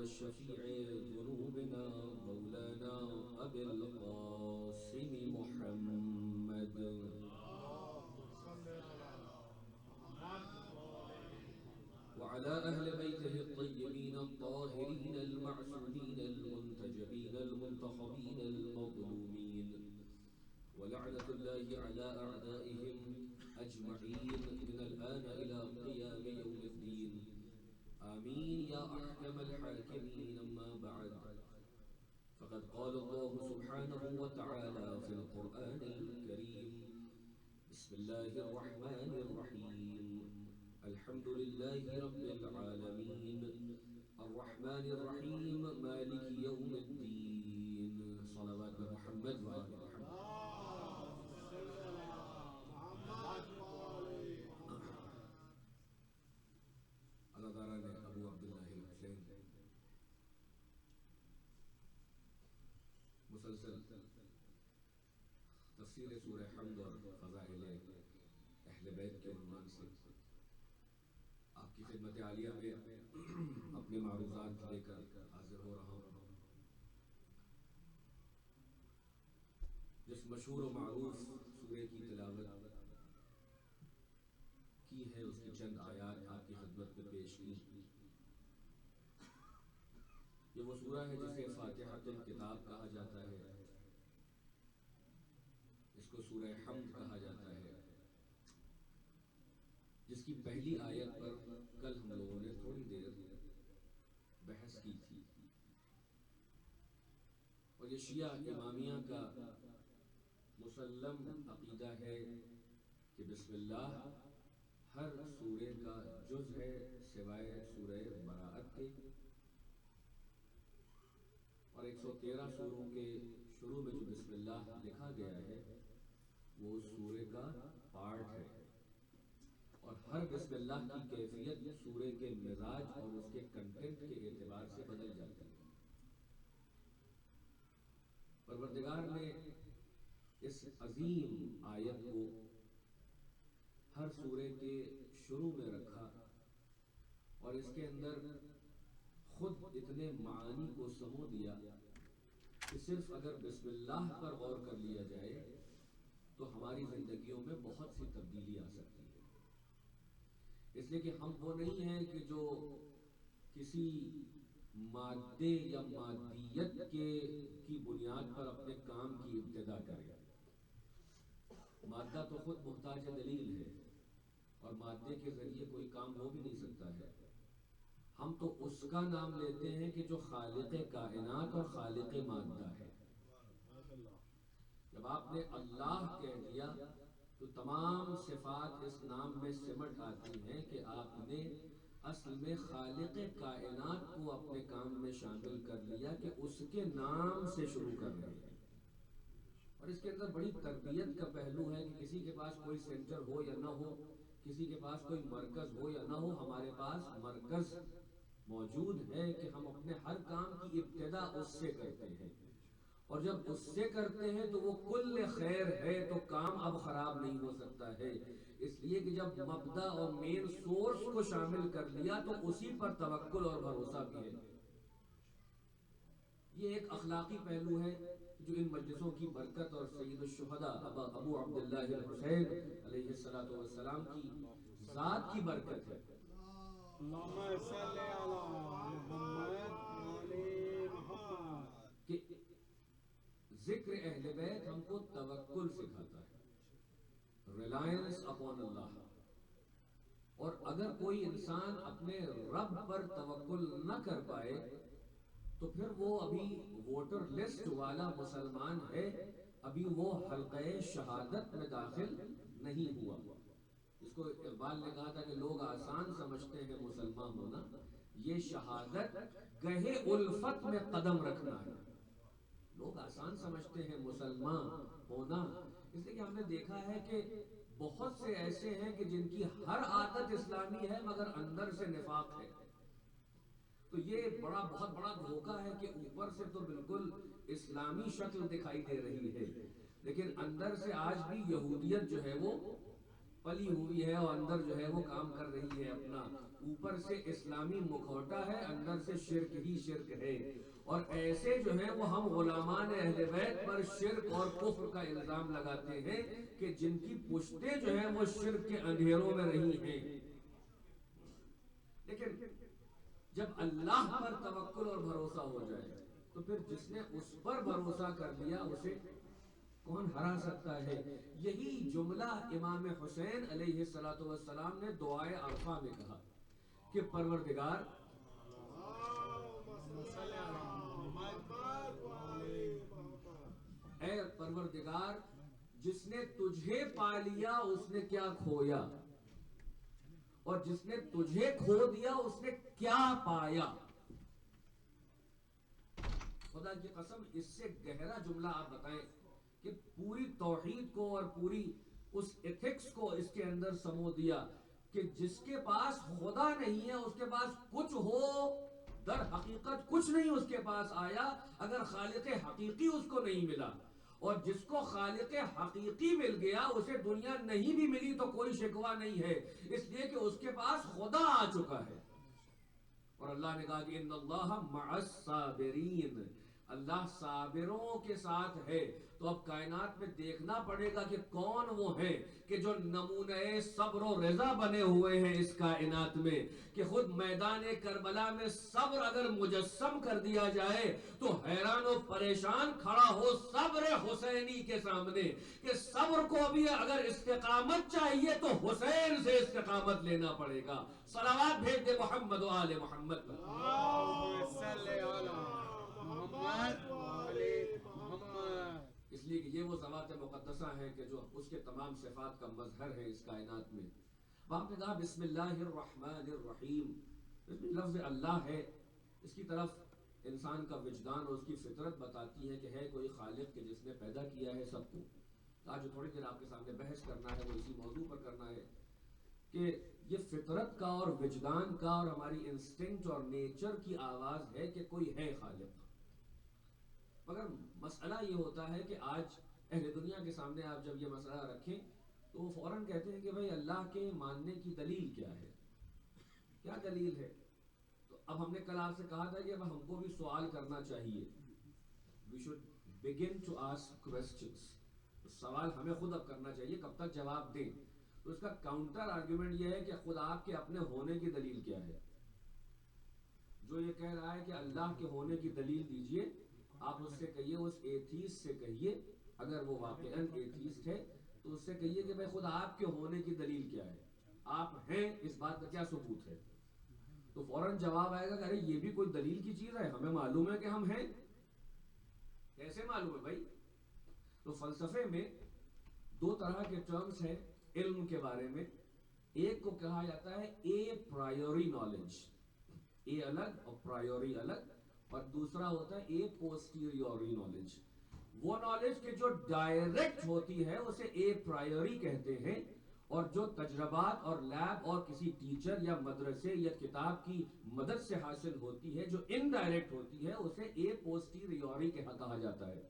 وشفيع ذنوبنا مولانا أبي القاسم محمد وعلى أهل بيته الطيبين الطاهرين المعصومين المنتجبين المنتخبين المظلومين ولعنة الله على أعدائهم أجمعين من الآن إلى قيام يوم الدين آمين يا أحكم الحاكمين. أما بعد، فقد قال الله سبحانه وتعالى في القرآن الكريم: بسم الله الرحمن الرحيم، الحمد لله رب العالمين الرحمن الرحيم مالك يوم الدين. صلوات محمد وآل محمد. اللہ تعالیٰ نے ابو عبداللہ الحسین مسلسل تفسیر سورہ حمد اور فضائل اہل بیت کے عنوان سے آپ کی خدمت عالیہ میں اپنے معروضات لے کر حاضر ہو رہا ہوں. جس مشہور و معروف سورہ کی تلاوت کی ہے اس کی چند آیات آپ کی خدمت میں پیش کی. یہ وہ سورہ ہے جسے فاتحۃ الکتاب کہا جاتا ہے، اس کو سورہ حمد کہا جاتا ہے، جس کی پہلی آیت پر کل ہم لوگوں نے تھوڑی دیر بحث کی تھی. اور یہ شیعہ امامیہ کا مسلم عقیدہ ہے کہ بسم اللہ ہر سورہ کا جز ہے سوائے سورہ براءت کے، اور 113 سوروں کے شروع میں جو بسم اللہ لکھا گیا ہے وہ اس سورہ کا پارٹ ہے. اور ہر بسم اللہ کی کیفیت سورہ کے مزاج اور اس کے کنٹینٹ کے اعتبار سے بدل جاتی ہے. پروردگار نے اس عظیم آیت کو ہر سورہ کے شروع میں رکھا اور اس کے اندر خود اتنے معانی کو سمو دیا کہ صرف اگر بسم اللہ پر غور کر لیا جائے تو ہماری زندگیوں میں بہت سی تبدیلی آ سکتی ہے. اس لیے کہ ہم وہ نہیں ہیں کہ جو کسی مادے یا مادیت کی بنیاد پر اپنے کام کی ابتدا کریں. مادہ تو خود محتاج دلیل ہے اور مادے کے ذریعے کوئی کام ہو بھی نہیں سکتا ہے. ہم تو اس کا نام لیتے ہیں کہ جو خالق کائنات اور خالق مادہ ہے. جب آپ نے اللہ کہہ دیا تو تمام صفات اس نام میں سمٹ آتی ہیں کہ آپ نے اصل میں خالق کائنات کو اپنے کام میں شامل کر لیا کہ اس کے نام سے شروع کر رہے ہیں. اور اس کے اندر بڑی تربیت کا پہلو ہے کہ کسی کے پاس کوئی سینٹر ہو یا نہ ہو، کسی کے پاس کوئی مرکز ہو یا نہ ہو، ہمارے پاس مرکز موجود ہے کہ ہم اپنے ہر کام کی ابتدا اس سے کرتے ہیں. اور جب اس سے کرتے ہیں تو وہ کل خیر ہے، تو کام اب خراب نہیں ہو سکتا ہے. اس لیے کہ جب مبدا اور مین سورس کو شامل کر لیا تو اسی پر توکل اور بھروسہ بھی ہے. یہ ایک اخلاقی پہلو ہے جو ان مجلسوں کی برکت اور سید الشہداء ابو عبداللہ الحسین علیہ السلام کی ذات کی برکت ہے. اللہم صلی علی محمد کہ ذکر اہل بیت ہم کو توکل سکھاتا ہے، ریلائنس اپون اللہ. اور اگر کوئی انسان اپنے رب پر توکل نہ کر پائے تو پھر وہ ابھی ووٹر لسٹ والا مسلمان ہے، ابھی وہ حلقہ شہادت میں داخل نہیں ہوا. اس کو اقبال نے کہا تھا کہ لوگ آسان سمجھتے ہیں مسلمان ہونا، یہ شہادت گہے الفت میں قدم رکھنا ہے. لوگ آسان سمجھتے ہیں مسلمان ہونا، اس لیے کہ ہم نے دیکھا ہے کہ بہت سے ایسے ہیں کہ جن کی ہر عادت اسلامی ہے مگر اندر سے نفاق ہے. تو یہ بہت بڑا دھوکہ ہے کہ اوپر سے تو بالکل اسلامی شکل دکھائی دے رہی ہے لیکن اندر سے آج بھی یہودیت جو ہے وہ پلی ہوئی ہے اور اندر جو ہے وہ کام کر رہی ہے اپنا. اوپر سے اسلامی مکھوٹا ہے، اندر سے شرک ہی شرک ہے، اور ایسے جو ہیں وہ ہم غلامان اہل بیت پر شرک اور کفر کا الزام لگاتے ہیں کہ جن کی پشتیں جو ہیں وہ شرک کے اندھیروں میں رہی ہیں۔ لیکن جب اللہ پر توکل اور بھروسہ ہو جائے تو پھر جس نے اس پر بھروسہ کر لیا اسے کون ہرا سکتا ہے؟ یہی جملہ امام حسین علیہ السلام نے دعائے عرفہ میں کہا کہ پروردگار، اے پروردگار، جس نے تجھے پا لیا اس نے کیا کھویا، اور جس نے تجھے کھو دیا اس نے کیا پایا۔ خدا کی قسم اس سے گہرا جملہ آپ بتائیں کہ پوری توحید کو اور پوری اس ایتھکس کو اس کے اندر سمو دیا کہ جس کے پاس خدا نہیں ہے اس کے پاس کچھ ہو، در حقیقت کچھ نہیں اس کے پاس آیا اگر خالق حقیقی اس کو نہیں ملا، اور جس کو خالق حقیقی مل گیا اسے دنیا نہیں بھی ملی تو کوئی شکوہ نہیں ہے، اس لیے کہ اس کے پاس خدا آ چکا ہے۔ اور اللہ نے کہا کہ ان اللہ مع الصابرین، اللہ صابروں کے ساتھ ہے۔ تو اب کائنات میں دیکھنا پڑے گا کہ کون وہ ہیں کہ جو نمونہ صبر و رضا بنے ہوئے ہیں اس کائنات میں، کہ خود میدان کربلا میں صبر اگر مجسم کر دیا جائے تو حیران و پریشان کھڑا ہو صبر حسینی کے سامنے کہ صبر کو بھی اگر استقامت چاہیے تو حسین سے استقامت لینا پڑے گا۔ صلوات بھیج دے محمد و آل محمد پر۔ اللہم صلی علی محمد و آل محمد۔ اس لیے کہ یہ وہ ذوات مقدسہ ہیں کہ جو اس کے تمام صفات کا مظہر ہے اس کائنات میں۔ آپ نے کہا بسم اللہ الرحمن الرحیم، اس میں لفظ اللہ ہے، اس کی طرف انسان کا وجدان اور اس کی فطرت بتاتی ہے کہ ہے کوئی خالق کہ جس نے پیدا کیا ہے سب کو۔ آج جو تھوڑی دیر آپ کے سامنے بحث کرنا ہے وہ اسی موضوع پر کرنا ہے کہ یہ فطرت کا اور وجدان کا اور ہماری انسٹنکٹ اور نیچر کی آواز ہے کہ کوئی ہے خالق، مگر مسئلہ یہ ہوتا ہے کہ آج اہل دنیا کے سامنے آپ جب یہ مسئلہ رکھیں تو وہ فوراً کہتے ہیں کہ بھئی اللہ کے ماننے کی دلیل کیا ہے، کیا دلیل ہے؟ تو اب ہم نے کل آپ سے کہا تھا کہ اب ہم کو بھی سوال کرنا چاہیے، we should begin to ask questions، سوال ہمیں خود اب کرنا چاہیے، کب تک جواب دیں؟ تو اس کا کاؤنٹر آرگیومنٹ یہ ہے کہ خود آپ کے اپنے ہونے کی دلیل کیا ہے؟ جو یہ کہہ رہا ہے کہ اللہ کے ہونے کی دلیل دیجئے، آپ اس سے کہیے، اس ایتھیسٹ سے کہیے، اگر وہ واقعاً ایتھیسٹ ہے تو اس سے کہیے کہ بھئی خود آپ کے ہونے کی دلیل کیا ہے، آپ ہیں اس بات کا کیا ثبوت ہے؟ تو فوراً جواب آئے گا کہ ارے یہ بھی کوئی دلیل کی چیز ہے، ہمیں معلوم ہے کہ ہم ہیں۔ کیسے معلوم ہے بھائی؟ تو فلسفے میں دو طرح کے ٹرمز ہیں علم کے بارے میں، ایک کو کہا جاتا ہے اے پرائیوری نالج، اے الگ اور پرائیوری الگ، اور دوسرا ہوتا ہے اے پوسٹیریوری نالج۔ وہ نالج کہ جو ڈائریکٹ ہوتی ہے اسے اے پرائیوری کہتے ہیں، اور جو تجربات اور لیب اور کسی ٹیچر یا مدرسے یا کتاب کی مدد سے حاصل ہوتی ہے، جو انڈائریکٹ ہوتی ہے، اسے اے پوسٹیریوری کہا جاتا ہے۔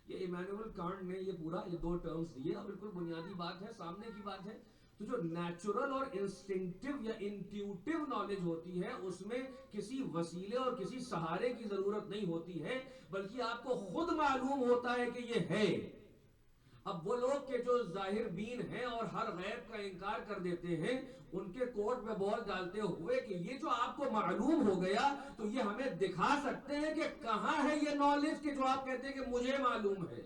یہ ایمانوئل کانٹ نے یہ پورا یہ دو ٹرمز دیے، اور بالکل بنیادی بات ہے، سامنے کی بات ہے۔ تو جو نیچرل اور انسٹنکٹیو یا انٹیوٹیو نالج ہوتی ہے اس میں کسی وسیلے اور کسی سہارے کی ضرورت نہیں ہوتی ہے، بلکہ آپ کو خود معلوم ہوتا ہے کہ یہ ہے۔ اب وہ لوگ کہ جو ظاہر بین ہیں اور ہر غیب کا انکار کر دیتے ہیں، ان کے کوٹ میں بال ڈالتے ہوئے کہ یہ جو آپ کو معلوم ہو گیا تو یہ ہمیں دکھا سکتے ہیں کہ کہاں ہے یہ نالج کہ جو آپ کہتے ہیں کہ مجھے معلوم ہے۔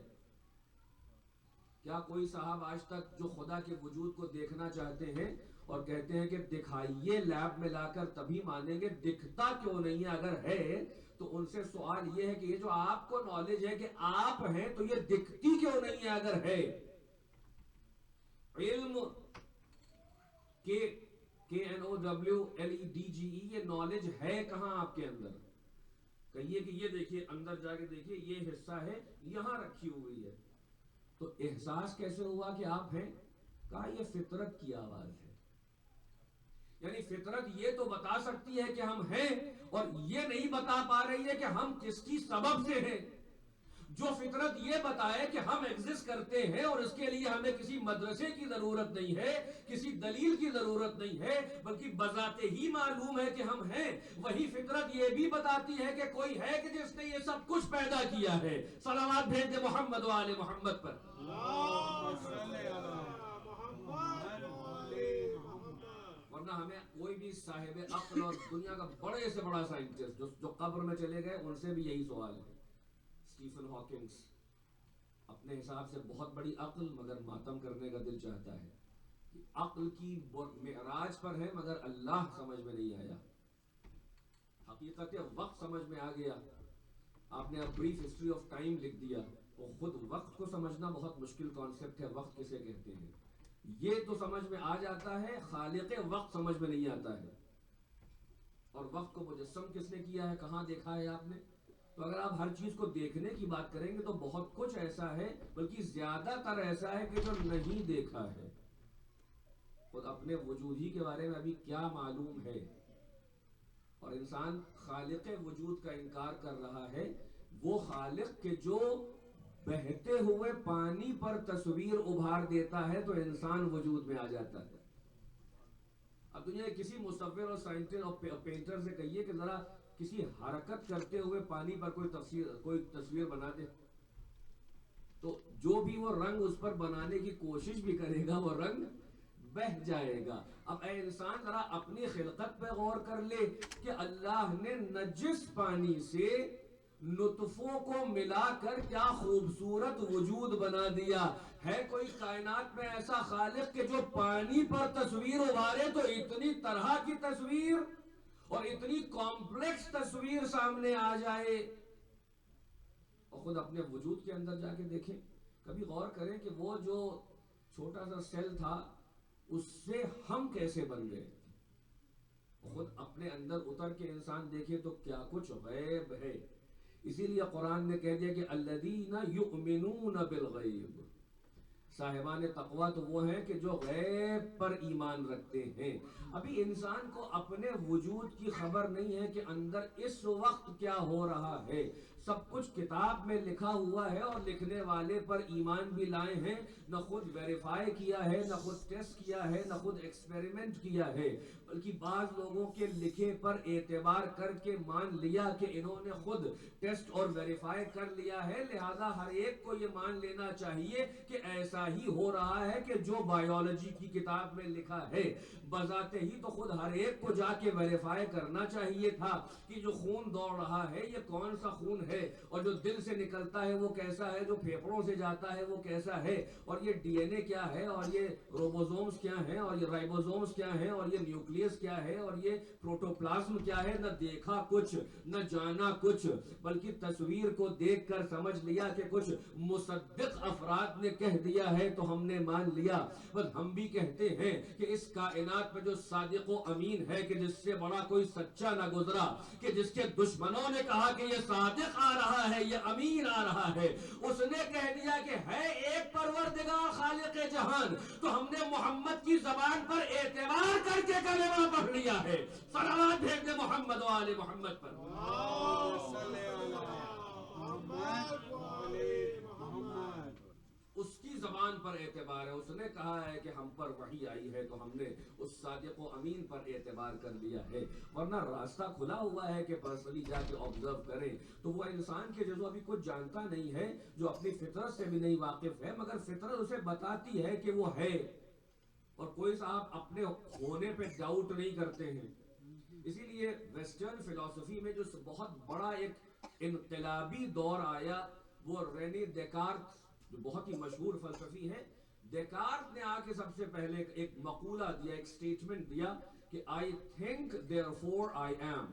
کیا کوئی صاحب آج تک جو خدا کے وجود کو دیکھنا چاہتے ہیں اور کہتے ہیں کہ دکھائیے لیب میں لا کر تبھی مانیں گے، دکھتا کیوں نہیں ہے؟ اگر ہے تو ان سے سوال یہ ہے کہ یہ جو آپ کو نالج ہے کہ آپ ہیں تو یہ دکھتی کیوں نہیں ہے اگر ہے؟ علم KNOWLEDGE یہ نالج ہے کہاں آپ کے اندر؟ کہیے کہ یہ دیکھیے اندر جا کے دیکھیے یہ حصہ ہے یہاں رکھی ہوئی ہے، تو احساس کیسے ہوا کہ آپ ہیں؟ کہا یہ فطرت کی آواز ہے، یعنی فطرت یہ تو بتا سکتی ہے کہ ہم ہیں، اور یہ نہیں بتا پا رہی ہے کہ ہم کس کی سبب سے ہیں۔ جو فطرت یہ بتائے کہ ہم ایگزسٹ کرتے ہیں اور اس کے لیے ہمیں کسی مدرسے کی ضرورت نہیں ہے، کسی دلیل کی ضرورت نہیں ہے، بلکہ بذات ہی معلوم ہے کہ ہم ہیں، وہی فطرت یہ بھی بتاتی ہے کہ کوئی ہے کہ جس نے یہ سب کچھ پیدا کیا ہے۔ صلوات بھیج دے محمد و آل محمد پر۔ ورنہ ہمیں کوئی بھی صاحب عقل اور دنیا کا بڑے سے بڑا سائنٹسٹ جو قبر میں چلے گئے، ان سے بھی یہی سوال ہے۔ اسٹیفن ہاکنگز، اپنے حساب سے بہت بڑی عقل، مگر ماتم کرنے کا دل چاہتا ہے کہ عقل کی معراج پر ہے مگر اللہ سمجھ میں نہیں آیا، حقیقت وقت سمجھ میں آ گیا۔ آپ نے اب بریف ہسٹری آف ٹائم لکھ دیا، وہ خود وقت کو سمجھنا بہت مشکل کانسیپٹ ہے، وقت کسے کہتے ہیں یہ تو سمجھ میں آ جاتا ہے، خالق وقت سمجھ میں نہیں آتا ہے۔ اور وقت کو مجسم کس نے کیا ہے، کہاں دیکھا ہے آپ نے؟ تو اگر آپ ہر چیز کو دیکھنے کی بات کریں گے تو بہت کچھ ایسا ہے، بلکہ زیادہ تر ایسا ہے کہ جو نہیں دیکھا ہے۔ خود اپنے وجود ہی کے بارے میں ابھی کیا معلوم ہے، اور انسان خالق وجود کا انکار کر رہا ہے، وہ خالق کے جو بہتے ہوئے پانی پر تصویر ابھار دیتا ہے تو انسان وجود میں آ جاتا ہے۔ اب دنیا کسی مصور اور سائنٹسٹ اور پینٹر سے کہیے کہ ذرا کسی حرکت کرتے ہوئے پانی پر کوئی تصویر بنا دے، تو جو بھی وہ رنگ اس پر بنانے کی کوشش بھی کرے گا وہ رنگ بہ جائے گا۔ اب اے انسان ذرا اپنی خلقت پہ غور کر لے کہ اللہ نے نجس پانی سے نطفوں کو ملا کر کیا خوبصورت وجود بنا دیا ہے۔ کوئی کائنات میں ایسا خالق کہ جو پانی پر تصویر ابھارے تو اتنی طرح کی تصویر اور اتنی کمپلیکس تصویر سامنے آ جائے۔ اور خود اپنے وجود کے اندر جا کے دیکھیں، کبھی غور کریں کہ وہ جو چھوٹا سا سیل تھا اس سے ہم کیسے بن گئے۔ خود اپنے اندر اتر کے انسان دیکھے تو کیا کچھ غیب ہے۔ اسی لیے قرآن نے کہہ دیا کہ الذین یؤمنون بالغیب، صاحبان تقویٰ تو وہ ہیں کہ جو غیب پر ایمان رکھتے ہیں۔ ابھی انسان کو اپنے وجود کی خبر نہیں ہے کہ اندر اس وقت کیا ہو رہا ہے۔ سب کچھ کتاب میں لکھا ہوا ہے اور لکھنے والے پر ایمان بھی لائے ہیں، نہ خود ویریفائی کیا ہے، نہ خود ٹیسٹ کیا ہے، نہ خود ایکسپیریمنٹ کیا ہے، بلکہ بعض لوگوں کے لکھے پر اعتبار کر کے مان لیا کہ انہوں نے خود ٹیسٹ اور ویریفائی کر لیا ہے، لہذا ہر ایک کو یہ مان لینا چاہیے کہ ایسا ہی ہو رہا ہے کہ جو بایولوجی کی کتاب میں لکھا ہے۔ بذات ہی تو خود ہر ایک کو جا کے ویریفائی کرنا چاہیے تھا کہ جو خون دوڑ رہا ہے یہ کون سا خون ہے، اور جو دل سے نکلتا ہے وہ کیسا ہے، جو پھیپھڑوں سے جاتا ہے وہ کیسا ہے، اور یہ ڈی این اے کیا ہے، اور یہ روبوزومز کیا ہیں، اور یہ رائبوزومز کیا ہیں، اور یہ نیوکلیس کیا ہے، اور یہ پروٹوپلازم کیا ہے۔ نہ دیکھا کچھ، نہ جانا کچھ، بلکہ تصویر کو دیکھ کر سمجھ لیا کہ کچھ مصدق افراد نے کہہ دیا ہے تو ہم نے مان لیا۔ بس ہم بھی کہتے ہیں کہ اس کائنات میں جو صادق و امین ہے کہ جس سے بڑا کوئی سچا نہ گزرا، کہ جس کے دشمنوں نے کہا کہ یہ صادق آ رہا ہے، یہ امین آ رہا ہے، اس نے کہہ دیا کہ ہے ایک پروردگار خالق جہان، تو ہم نے محمد کی زبان پر اعتبار کر کے کلمہ پڑھ لیا ہے۔ صلوات بھیج دے محمد و آل محمد پر۔ اس کی زبان پر اعتبار ہے، اس نے کہا ہے کہ ہم پر وحی آئی ہے تو ہم نے اس صادق و امین پر اعتبار کر لیا ہے۔ ورنہ راستہ کھلا ہوا ہے کہ پرسنلی جا کے آبزرو کریں تو وہ انسان کے جو ابھی کچھ جانتا نہیں ہے، جو اپنی فطرت سے بھی نہیں واقف ہے، مگر فطرت اسے بتاتی ہے کہ وہ ہے، اور کوئی صاحب اپنے ہونے پہ ڈاؤٹ نہیں کرتے ہیں۔ اسی لیے ویسٹرن فلسفی میں جو بہت بڑا ایک انقلابی دور آیا وہ رینی دیکارت، جو بہت ہی مشہور فلسفی ہے، دیکارت نے آ کے سب سے پہلے ایک مقولہ دیا، ایک سٹیٹمنٹ دیا کہ I think therefore I am۔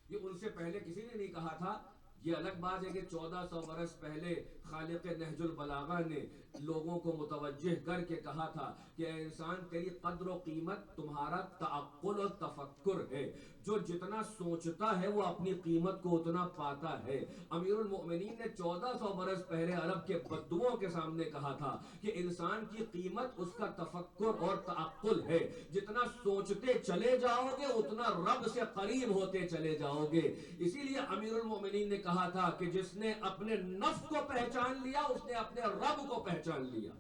یہ ان سے پہلے کسی نے نہیں کہا تھا۔ یہ الگ بات ہے کہ 1400 برس پہلے خالق نہج البلاغہ نے لوگوں کو متوجہ کر کے کہا تھا کہ اے انسان تیری قدر و قیمت تمہارا تعقل اور تفکر ہے، جو جتنا سوچتا ہے وہ اپنی قیمت کو اتنا پاتا ہے۔ امیر المؤمنین نے 1400 برس پہلے عرب کے بدوؤں کے سامنے کہا تھا کہ انسان کی قیمت اس کا تفکر اور تعقل ہے، جتنا سوچتے چلے جاؤ گے اتنا رب سے قریب ہوتے چلے جاؤ گے۔ اسی لیے امیر المؤمنین نے کہا تھا کہ جس نے اپنے نفس کو پہچان لیا اس نے اپنے رب کو پہچان لیا.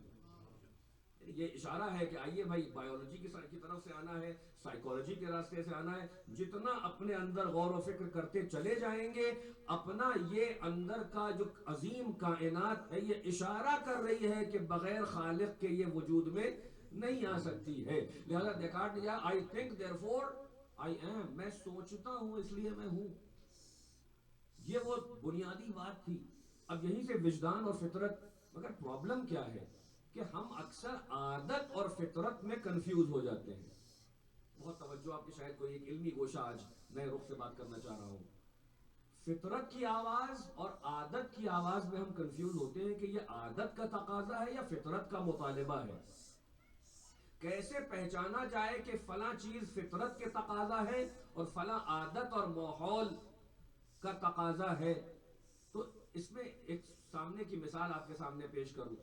یہ اشارہ ہے کہ آئیے بھائی بایولوجی کی طرف سے آنا ہے, سائیکالوجی کے راستے سے آنا ہے. جتنا اپنے اندر غور و فکر کرتے چلے جائیں گے, اپنا یہ اندر کا جو عظیم کائنات ہے یہ اشارہ کر رہی ہے کہ بغیر خالق کے یہ وجود میں نہیں آ سکتی ہے. لہذا دیکارٹ نے کہا I think therefore I am, میں سوچتا ہوں اس لیے میں ہوں. یہ وہ بنیادی بات تھی. اب یہیں سے وجدان اور فطرت. مگر پرابلم کیا ہے کہ ہم اکثر عادت اور فطرت میں کنفیوز ہو جاتے ہیں. بہت توجہ آپ کی, شاید کوئی ایک علمی گوشہ آج نئے رخ سے بات کرنا چاہ رہا ہوں. فطرت کی آواز اور عادت کی آواز میں ہم کنفیوز ہوتے ہیں کہ یہ عادت کا تقاضا ہے یا فطرت کا مطالبہ ہے. کیسے پہچانا جائے کہ فلاں چیز فطرت کے تقاضا ہے اور فلاں عادت اور ماحول کا تقاضا ہے؟ تو اس میں ایک سامنے کی مثال آپ کے سامنے پیش کروں.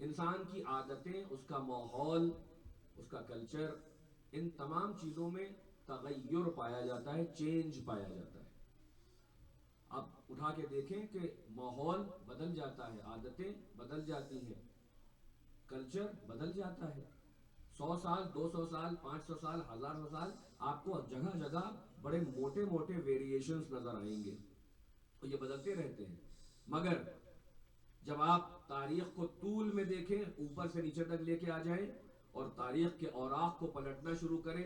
انسان کی عادتیں, اس کا ماحول, اس کا کلچر, ان تمام چیزوں میں تغیر پایا جاتا ہے, چینج پایا جاتا ہے. آپ اٹھا کے دیکھیں کہ ماحول بدل جاتا ہے, عادتیں بدل جاتی ہیں, کلچر بدل جاتا ہے. 100 سال, 200 سال, 500 سال, 1000 سال آپ کو جگہ جگہ بڑے موٹے موٹے ویریشنز نظر آئیں گے, تو یہ بدلتے رہتے ہیں. مگر جب آپ تاریخ کو طول میں دیکھیں, اوپر سے نیچے تک لے کے آ جائیں اور تاریخ کے اوراق کو پلٹنا شروع کریں,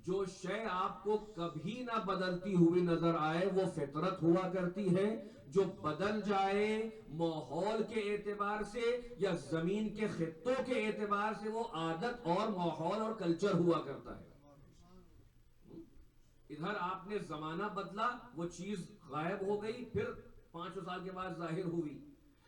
جو شے آپ کو کبھی نہ بدلتی ہوئی نظر آئے وہ فطرت ہوا کرتی ہے. جو بدل جائے ماحول کے اعتبار سے یا زمین کے خطوں کے اعتبار سے وہ عادت اور ماحول اور کلچر ہوا کرتا ہے. ادھر آپ نے زمانہ بدلا, وہ چیز غائب ہو گئی, پھر 500 سال کے بعد ظاہر ہوئی,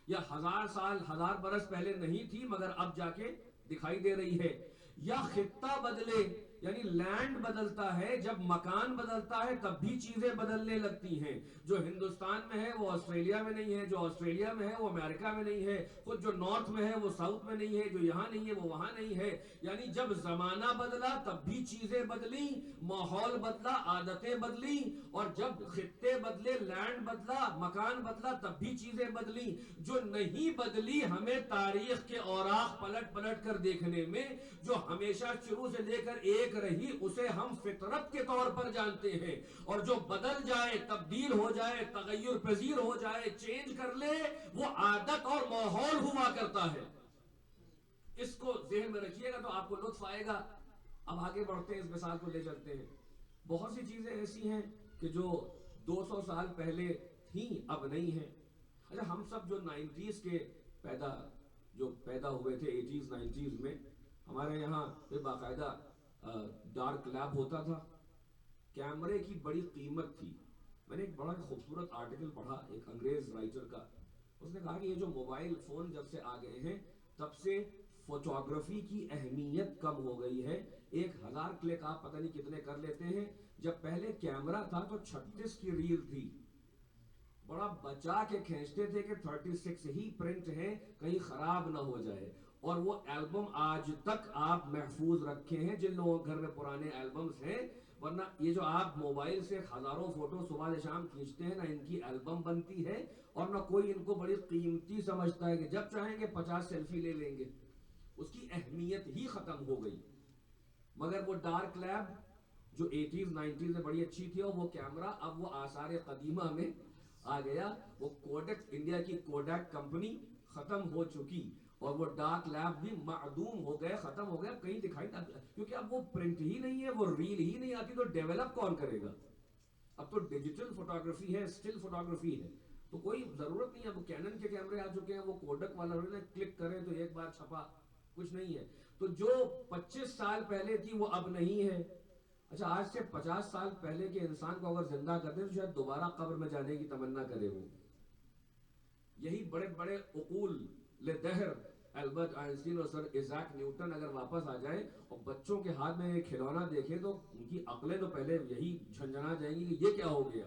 یا 1000 سال 1000 برس پہلے نہیں تھی مگر اب جا کے دکھائی دے رہی ہے. یا خطہ بدلے, یعنی لینڈ بدلتا ہے, جب مکان بدلتا ہے تب بھی چیزیں بدلنے لگتی ہیں. جو ہندوستان میں ہے وہ آسٹریلیا میں نہیں ہے, جو آسٹریلیا میں ہے وہ امریکہ میں نہیں ہے, خود جو نارتھ میں ہے وہ ساؤتھ میں نہیں ہے, جو یہاں نہیں ہے وہ وہاں نہیں ہے. یعنی جب زمانہ بدلا تب بھی چیزیں بدلی, ماحول بدلا, عادتیں بدلی, اور جب خطے بدلے, لینڈ بدلا, مکان بدلا, تب بھی چیزیں بدلی. جو نہیں بدلی ہمیں تاریخ کے اوراق پلٹ پلٹ کر دیکھنے میں, جو ہمیشہ شروع سے لے کر ایک رہی اسے ہم فطرت کے طور پر جانتے ہیں, اور جو بدل جائے, تبدیل ہو جائے, تغیر پذیر ہو جائے, چینج کر لے, وہ عادت اور ماحول ہوا کرتا ہے. اس کو ذہن میں رکھیے گا تو آپ کو لطف آئے گا. اب آگے بڑھتے ہیں, اس مثال کو لے چلتے ہیں. بہت سی چیزیں ایسی ہیں کہ جو 200 سال پہلے تھیں اب نہیں ہیں. اچھا, ہم سب جو 90s کے پیدا ہوئے تھے 80s 90s میں, ہمارے یہاں پہ باقاعدہ ڈارک لیب ہوتا تھا. کیمرے کی بڑی قیمت تھی. میں نے ایک بڑا خوبصورت آرٹیکل پڑھا ایک انگریز رائٹر کا. اس نے کہا کہ یہ جو موبائل فون جب سے آ گئے ہیں تب سے فوٹوگرافی کی اہمیت کم ہو گئی ہے. 1000 کلک آپ پتہ نہیں کتنے کر لیتے ہیں. جب پہلے کیمرہ تھا تو 36 کی ریل تھی, بڑا بچا کے کھینچتے تھے کہ 36 ہی پرنٹ ہیں, کہیں خراب نہ ہو جائے. اور وہ البم آج تک آپ محفوظ رکھے ہیں جن لوگوں کے گھر میں پرانے البمز ہیں. ورنہ یہ جو آپ موبائل سے ہزاروں فوٹو صبح سے شام کھینچتے ہیں, نہ ان کی البم بنتی ہے اور نہ کوئی ان کو بڑی قیمتی سمجھتا ہے کہ جب چاہیں گے 50 سیلفی لے لیں گے. اس کی اہمیت ہی ختم ہو گئی. مگر وہ ڈارک لیب جو 80s 90s میں بڑی اچھی تھی, اور وہ کیمرہ اب وہ آثار قدیمہ میں آ گیا. وہ کوڈک, انڈیا کی کوڈک کمپنی ختم ہو چکی, اور وہ ڈارک لیب بھی معدوم ہو گئے, ختم ہو گئے, کہیں دکھائی نہ, کیونکہ اب وہ پرنٹ ہی نہیں ہے, وہ ریل ہی نہیں آتی, تو ڈیولپ کون کرے گا؟ اب تو ڈیجیٹل فوٹوگرافی ہے, اسٹل فوٹوگرافی ہے, تو کوئی ضرورت نہیں ہے. وہ کینن کے کیمرے آ چکے ہیں, وہ کوڈک والا کلک کریں تو ایک بار چھپا, کچھ نہیں ہے. تو جو 25 سال پہلے تھی وہ اب نہیں ہے. اچھا, آج سے 50 سال پہلے کے انسان کو اگر زندہ کرتے تو شاید دوبارہ قبر میں جانے کی تمنا کرے. وہ یہی بڑے بڑے عقول لدہر, البرٹ آئنسٹین اور سر ایزیک نیوٹن اگر واپس آ جائیں اور بچوں کے ہاتھ میں کھلونا دیکھیں تو ان کی عقلیں تو پہلے یہی جھنجھنا جائیں گی کہ یہ کیا ہو گیا.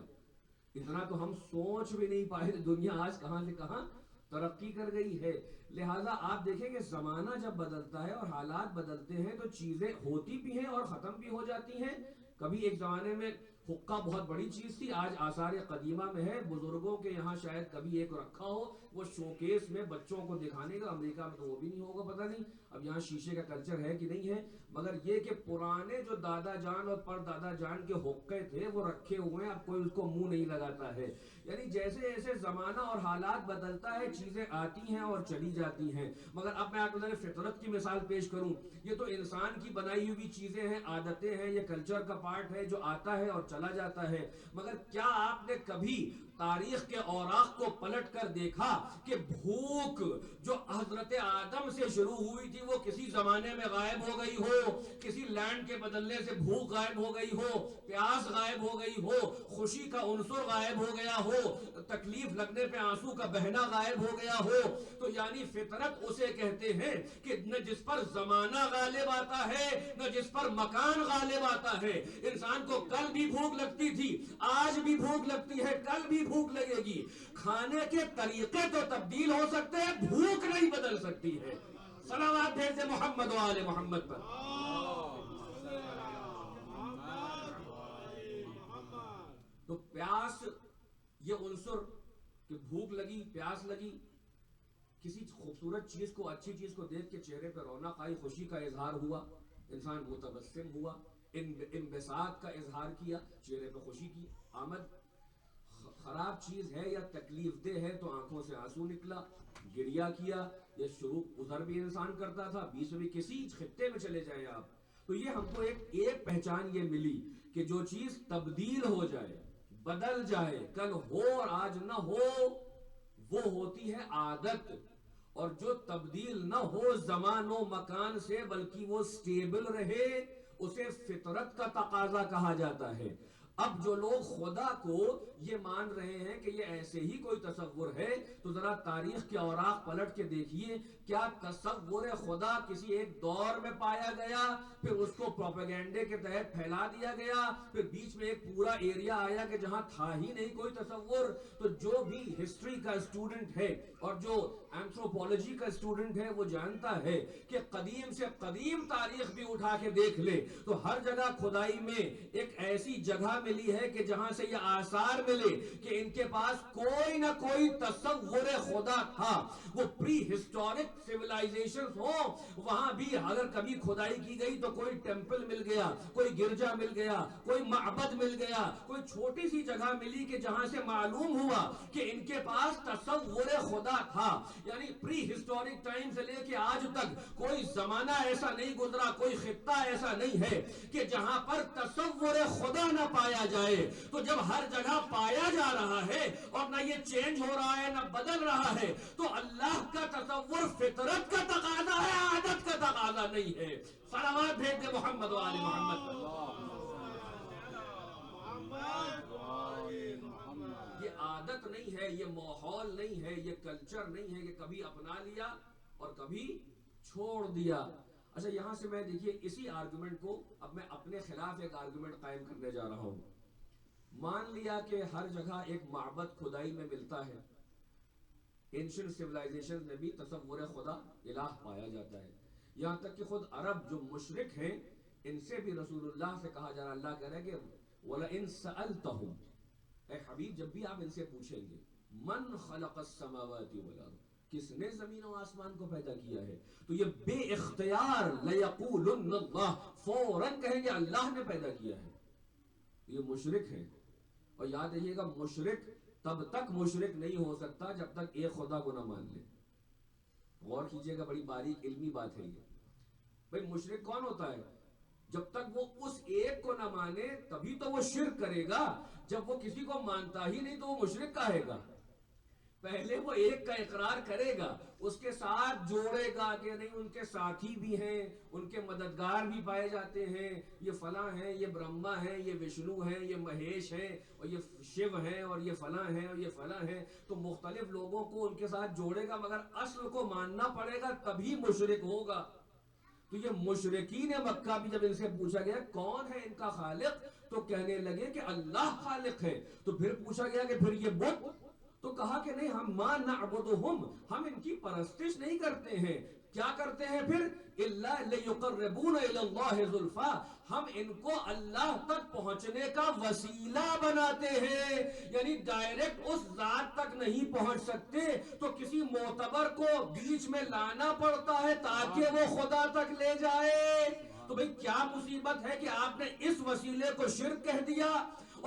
اتنا تو ہم سوچ بھی نہیں پائے, دنیا آج کہاں سے کہاں ترقی کر گئی ہے. لہٰذا آپ دیکھیں کہ زمانہ جب بدلتا ہے اور حالات بدلتے ہیں تو چیزیں ہوتی بھی ہیں اور ختم بھی ہو جاتی ہیں. کبھی ایک زمانے میں حقہ بہت بڑی چیز تھی، آج آثار قدیمہ میں ہے، بزرگوں کے یہاں شاید کبھی ایک رکھا ہو وہ شوکیس میں بچوں کو دکھانے کا، امریکہ میں تو وہ بھی نہیں ہوگا، پتہ نہیں اب یہاں شیشے کا کلچر ہے کہ نہیں ہے، مگر یہ کہ پرانے جو دادا جان اور پر دادا جان کے حقے تھے وہ رکھے ہوئے ہیں، اب کوئی اس کو منہ نہیں لگاتا ہے۔ یعنی جیسے جیسے زمانہ اور حالات بدلتا ہے چیزیں آتی ہیں اور چلی جاتی ہیں، مگر اب میں آپ کو فطرت کی مثال پیش کروں، یہ تو انسان کی بنائی ہوئی چیزیں ہیں، عادتیں ہیں، یہ کلچر کا پارٹ ہے جو آتا ہے اور چلا جاتا ہے، مگر کیا آپ نے کبھی تاریخ کے اوراق کو پلٹ کر دیکھا کہ بھوک جو حضرت آدم سے شروع ہوئی تھی وہ کسی زمانے میں غائب ہو گئی ہو، کسی لینڈ کے بدلنے سے بھوک غائب ہو گئی ہو، پیاس غائب ہو گئی ہو، خوشی کا عنصر غائب ہو گیا ہو، تکلیف لگنے پہ آنسو کا بہنا غائب ہو گیا ہو؟ تو یعنی فطرت اسے کہتے ہیں کہ نہ جس پر زمانہ غالب آتا ہے نہ جس پر مکان غالب آتا ہے۔ انسان کو کل بھی بھوک لگتی تھی، آج بھی بھوک لگتی ہے، کل بھی بھوک لگے گی، کھانے کے طریقے تو تبدیل ہو سکتے ہیں، بھوک نہیں بدل سکتی ہے۔ صلوات بھیج دے محمد و آل محمد پر۔ تو پیاس یہ عنصر کہ بھوک لگی، پیاس لگی، کسی خوبصورت چیز کو، اچھی چیز کو دیکھ کے چہرے پہ رونق آئی، خوشی کا اظہار ہوا، انسان متبسم ہوا، انبساط کا اظہار کیا، چہرے پہ خوشی کی آمد۔ خراب چیز ہے یا تکلیف دہ ہے تو آنکھوں سے آنسو نکلا، گریا کیا، یہ شروع ادھر بھی انسان کرتا تھا، بیچ میں کسی خطے میں چلے جائیں آپ، تو یہ ہم کو ایک پہچان یہ ملی کہ جو چیز تبدیل ہو جائے، بدل جائے، کل ہو اور آج نہ ہو، وہ ہوتی ہے عادت، اور جو تبدیل نہ ہو زمان و مکان سے بلکہ وہ سٹیبل رہے، اسے فطرت کا تقاضا کہا جاتا ہے۔ اب جو لوگ خدا کو یہ مان رہے ہیں کہ یہ ایسے ہی کوئی تصور ہے، تو ذرا تاریخ کے اوراق پلٹ کے دیکھیے، کیا تصور خدا کسی ایک دور میں پایا گیا، پھر اس کو پروپیگنڈے کے تحت پھیلا دیا گیا، پھر بیچ میں ایک پورا ایریا آیا کہ جہاں تھا ہی نہیں کوئی تصور؟ تو جو بھی ہسٹری کا اسٹوڈنٹ ہے اور جو اینتھروپولوجی کا اسٹوڈنٹ ہے وہ جانتا ہے کہ قدیم سے قدیم تاریخ بھی اٹھا کے دیکھ لے تو ہر جگہ کھدائی میں ایک ایسی جگہ ملی ہے کہ جہاں سے یہ آثار ملے کہ ان کے پاس کوئی نہ کوئی تصور خدا تھا۔ وہ پری ہسٹورک سیولائزیشن ہو، وہاں بھی اگر کبھی کھدائی کی گئی تو کوئی ٹیمپل مل گیا، کوئی گرجا مل گیا، کوئی معبد مل گیا، کوئی چھوٹی سی جگہ ملی کہ جہاں سے معلوم ہوا کہ ان کے پاس تصور خدا تھا۔ یعنی پری ہسٹورک ٹائم سے لے کے آج تک کوئی زمانہ ایسا نہیں گزرا، کوئی خطہ ایسا نہیں ہے کہ جہاں پر تصور خدا نہ پایا جائے۔ تو جب ہر جگہ پایا جا رہا ہے اور نہ یہ چینج ہو رہا ہے نہ بدل رہا ہے، تو اللہ کا تصور فطرت کا تقاضا ہے، عادت کا تقاضا نہیں ہے۔ صلوات بھیج دے محمد و آل محمد پر۔ یہ عادت نہیں ہے، یہ ماحول نہیں ہے، یہ کلچر نہیں ہے کہ کبھی اپنا لیا اور کبھی چھوڑ دیا۔ اچھا یہاں سے میں دیکھیے اسی آرگومنٹ کو اب میں اپنے خلاف ایک آرگومنٹ قائم کرنے جا رہا ہوں۔ مان لیا کہ ہر جگہ ایک معبد کھدائی میں ملتا ہے، اینشنٹ سیولائزیشن میں بھی تصور خدا الہ پایا جاتا ہے، یہاں تک کہ خود عرب جو مشرک ہیں ان سے بھی رسول اللہ سے کہا جا رہا، اللہ کہہ رہا ہے کہ وَلَئِن سَأَلْتَهُمْ، اے حبیب جب بھی آپ ان سے پوچھیں گے من خلق السماوات والارض، کس نے زمین و آسمان کو پیدا کیا ہے، تو یہ بے اختیار لَيَقُولُنَّ اللَّهُ، فوراً کہیں گے اللہ نے پیدا کیا ہے۔ یہ مشرک ہیں، اور یاد رہیے گا مشرک تب تک مشرک نہیں ہو سکتا جب تک ایک خدا کو نہ مان لے۔ غور کیجئے گا، بڑی باریک علمی بات ہے یہ۔ بھئی مشرک کون ہوتا ہے؟ جب تک وہ اس ایک کو نہ مانے تبھی تو وہ شرک کرے گا، جب وہ کسی کو مانتا ہی نہیں تو وہ مشرک کہے گا۔ پہلے وہ ایک کا اقرار کرے گا، اس کے ساتھ جوڑے گا کہ نہیں ان کے ساتھی بھی ہیں، ان کے مددگار بھی پائے جاتے ہیں، یہ فلاں ہیں، یہ برہما ہیں، یہ وشنو ہیں، یہ مہیش ہیں، اور یہ شیو ہیں، اور یہ فلاں ہیں، اور یہ فلاں ہیں، تو مختلف لوگوں کو ان کے ساتھ جوڑے گا، مگر اصل کو ماننا پڑے گا تبھی مشرک ہوگا۔ تو یہ مشرکین مکہ بھی جب ان سے پوچھا گیا کون ہے ان کا خالق، تو کہنے لگے کہ اللہ خالق ہے۔ تو پھر پوچھا گیا کہ پھر یہ بت، تو کہا کہ نہیں ہم ما نعبدہم، ہم ان کی پرستش نہیں کرتے ہیں، کیا کرتے ہیں پھر؟ الا لیقربون الی اللہ زلفا، ہم ان کو اللہ تک پہنچنے کا وسیلہ بناتے ہیں، یعنی ڈائریکٹ اس ذات تک نہیں پہنچ سکتے تو کسی معتبر کو بیچ میں لانا پڑتا ہے تاکہ وہ خدا تک لے جائے۔ تو بھئی کیا مصیبت ہے کہ آپ نے اس وسیلے کو شرک کہہ دیا،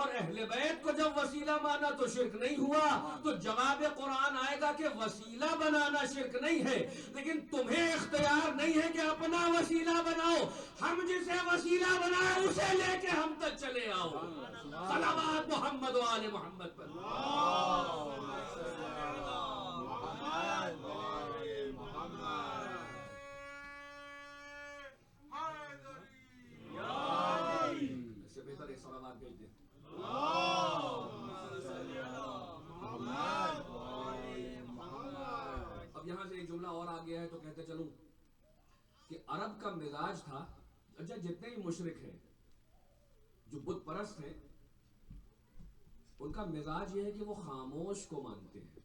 اور اہل بیت کو جب وسیلہ مانا تو شرک نہیں ہوا۔ تو جواب قرآن آئے گا کہ وسیلہ بنانا شرک نہیں ہے، لیکن تمہیں اختیار نہیں ہے کہ اپنا وسیلہ بناؤ، ہم جسے وسیلہ بنائے اسے لے کے ہم تک چلے آؤ۔ صلوات محمد و آل محمد پر۔ اس سے بہتر ایک صلوات بھیج دیں۔ اب یہاں سے ایک جملہ اور آ گیا ہے تو کہتے چلوں کہ عرب کا مزاج تھا، اچھا جتنے ہی مشرک ہیں جو بت پرست ہیں ان کا مزاج یہ ہے کہ وہ خاموش کو مانتے ہیں۔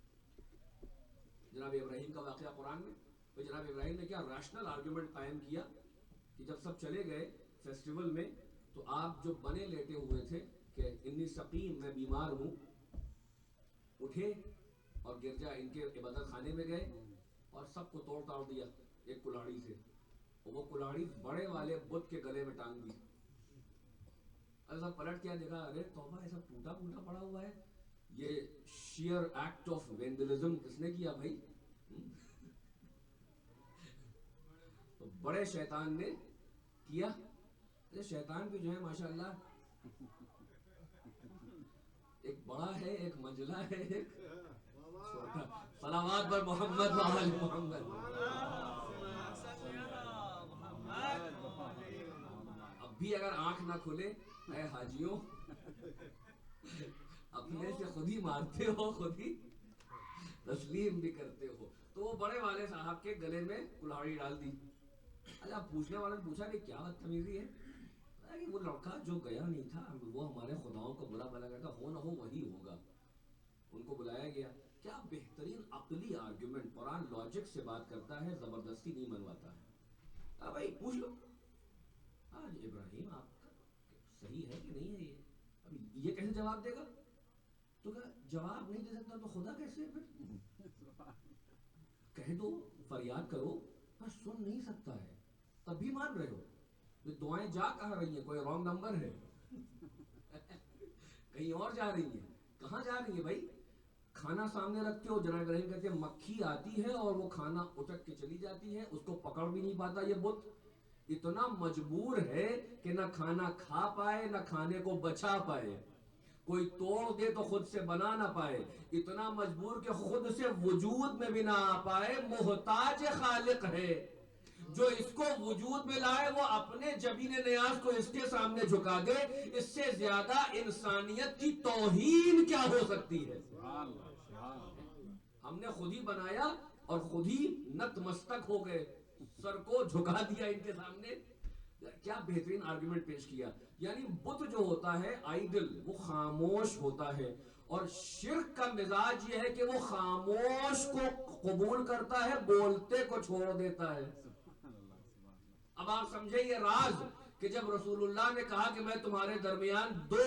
جناب ابراہیم کا واقعہ قرآن میں، تو جناب ابراہیم نے کیا ریشنل آرگیومنٹ قائم کیا کہ جب سب چلے گئے فیسٹیول میں تو آپ جو بنے لیٹے ہوئے تھے کہ انی سقیم، میں بیمار ہوں، اٹھے اور گرجا ان کے عبادت خانے میں گئے اور سب کو توڑ تاڑ دیا ایک کلاڑی سے، اور وہ کلاڑی بڑے والے بت کے گلے میں ٹانگ دی۔ ایسا پلٹ کیا دیکھا، ارے توبہ، ایسا ٹوٹا پوٹا پڑا ہوا ہے، یہ شیئر ایکٹ آف وینڈلزم کس نے کیا بھائی؟ تو بڑے شیطان نے کیا۔ شیطان بھی جو ہے ماشاءاللہ ایک بڑا ہے، ایک منجلا ہے، ایک چھوٹا۔ صلوات پر محمد و آل محمد۔ اب بھی اگر آنکھ نہ کھلے، اے حاجیوں، اپنے سے خود ہی مارتے ہو، خود ہی تسلیم بھی کرتے ہو۔ تو وہ بڑے والے صاحب کے گلے میں کلاڑی ڈال دی۔ اچھا پوچھنے والے نے پوچھا کہ کیا بدتمیزی ہے؟ وہ لڑکا جو گیا نہیں تھا وہ ہمارے خداؤں کو برا بلا کرتا، ہو نہ ہو وہی ہوگا۔ ان کو بلایا گیا، کیا بہترین عقلی آرگیومنٹ، قرآن لاجک سے بات کرتا ہے، زبردستی نہیں منواتا ہے۔ بھائی پوچھ لو، آج ابراہیم آپ کا صحیح ہے کہ نہیں ہے؟ یہ اب یہ کیسے جواب دے گا؟ تو کہا جواب نہیں دے سکتا تو خدا کیسے ہے پھر؟ کہہ دو، فریاد کرو، پر سن نہیں سکتا ہے، تب بھی مان رہے ہو۔ یہ دعائیں جا کہاں رہی ہیں؟ کوئی رانگ نمبر ہے؟ کہیں اور جا رہی ہیں؟ کہاں جا رہی ہیں بھائی؟ کھانا سامنے رکھتے ہو، جناب ابراہیم کہتے ہیں مکھی آتی ہے اور وہ کھانا اٹک کے چلی جاتی ہے، اس کو پکڑ بھی نہیں پاتا یہ بت، اتنا مجبور ہے کہ نہ کھانا کھا پائے نہ کھانے کو بچا پائے، کوئی توڑ دے تو خود سے بنا نہ پائے، اتنا مجبور کہ خود سے وجود میں بھی نہ آ پائے، محتاج خالق ہے جو اس کو وجود میں لائے، وہ اپنے جبین نیاز کو اس کے سامنے جھکا دے۔ اس سے زیادہ انسانیت کی توہین کیا ہو سکتی ہے؟ ہم نے خود ہی بنایا اور خود ہی نت مستک ہو گئے، سر کو جھکا دیا ان کے سامنے۔ کیا بہترین آرگیومنٹ پیش کیا۔ یعنی بت جو ہوتا ہے آئیڈل، وہ خاموش ہوتا ہے، اور شرک کا مزاج یہ ہے کہ وہ خاموش کو قبول کرتا ہے، بولتے کو چھوڑ دیتا ہے۔ اب آپ سمجھے یہ راز کہ جب رسول اللہ نے کہا کہ میں تمہارے درمیان دو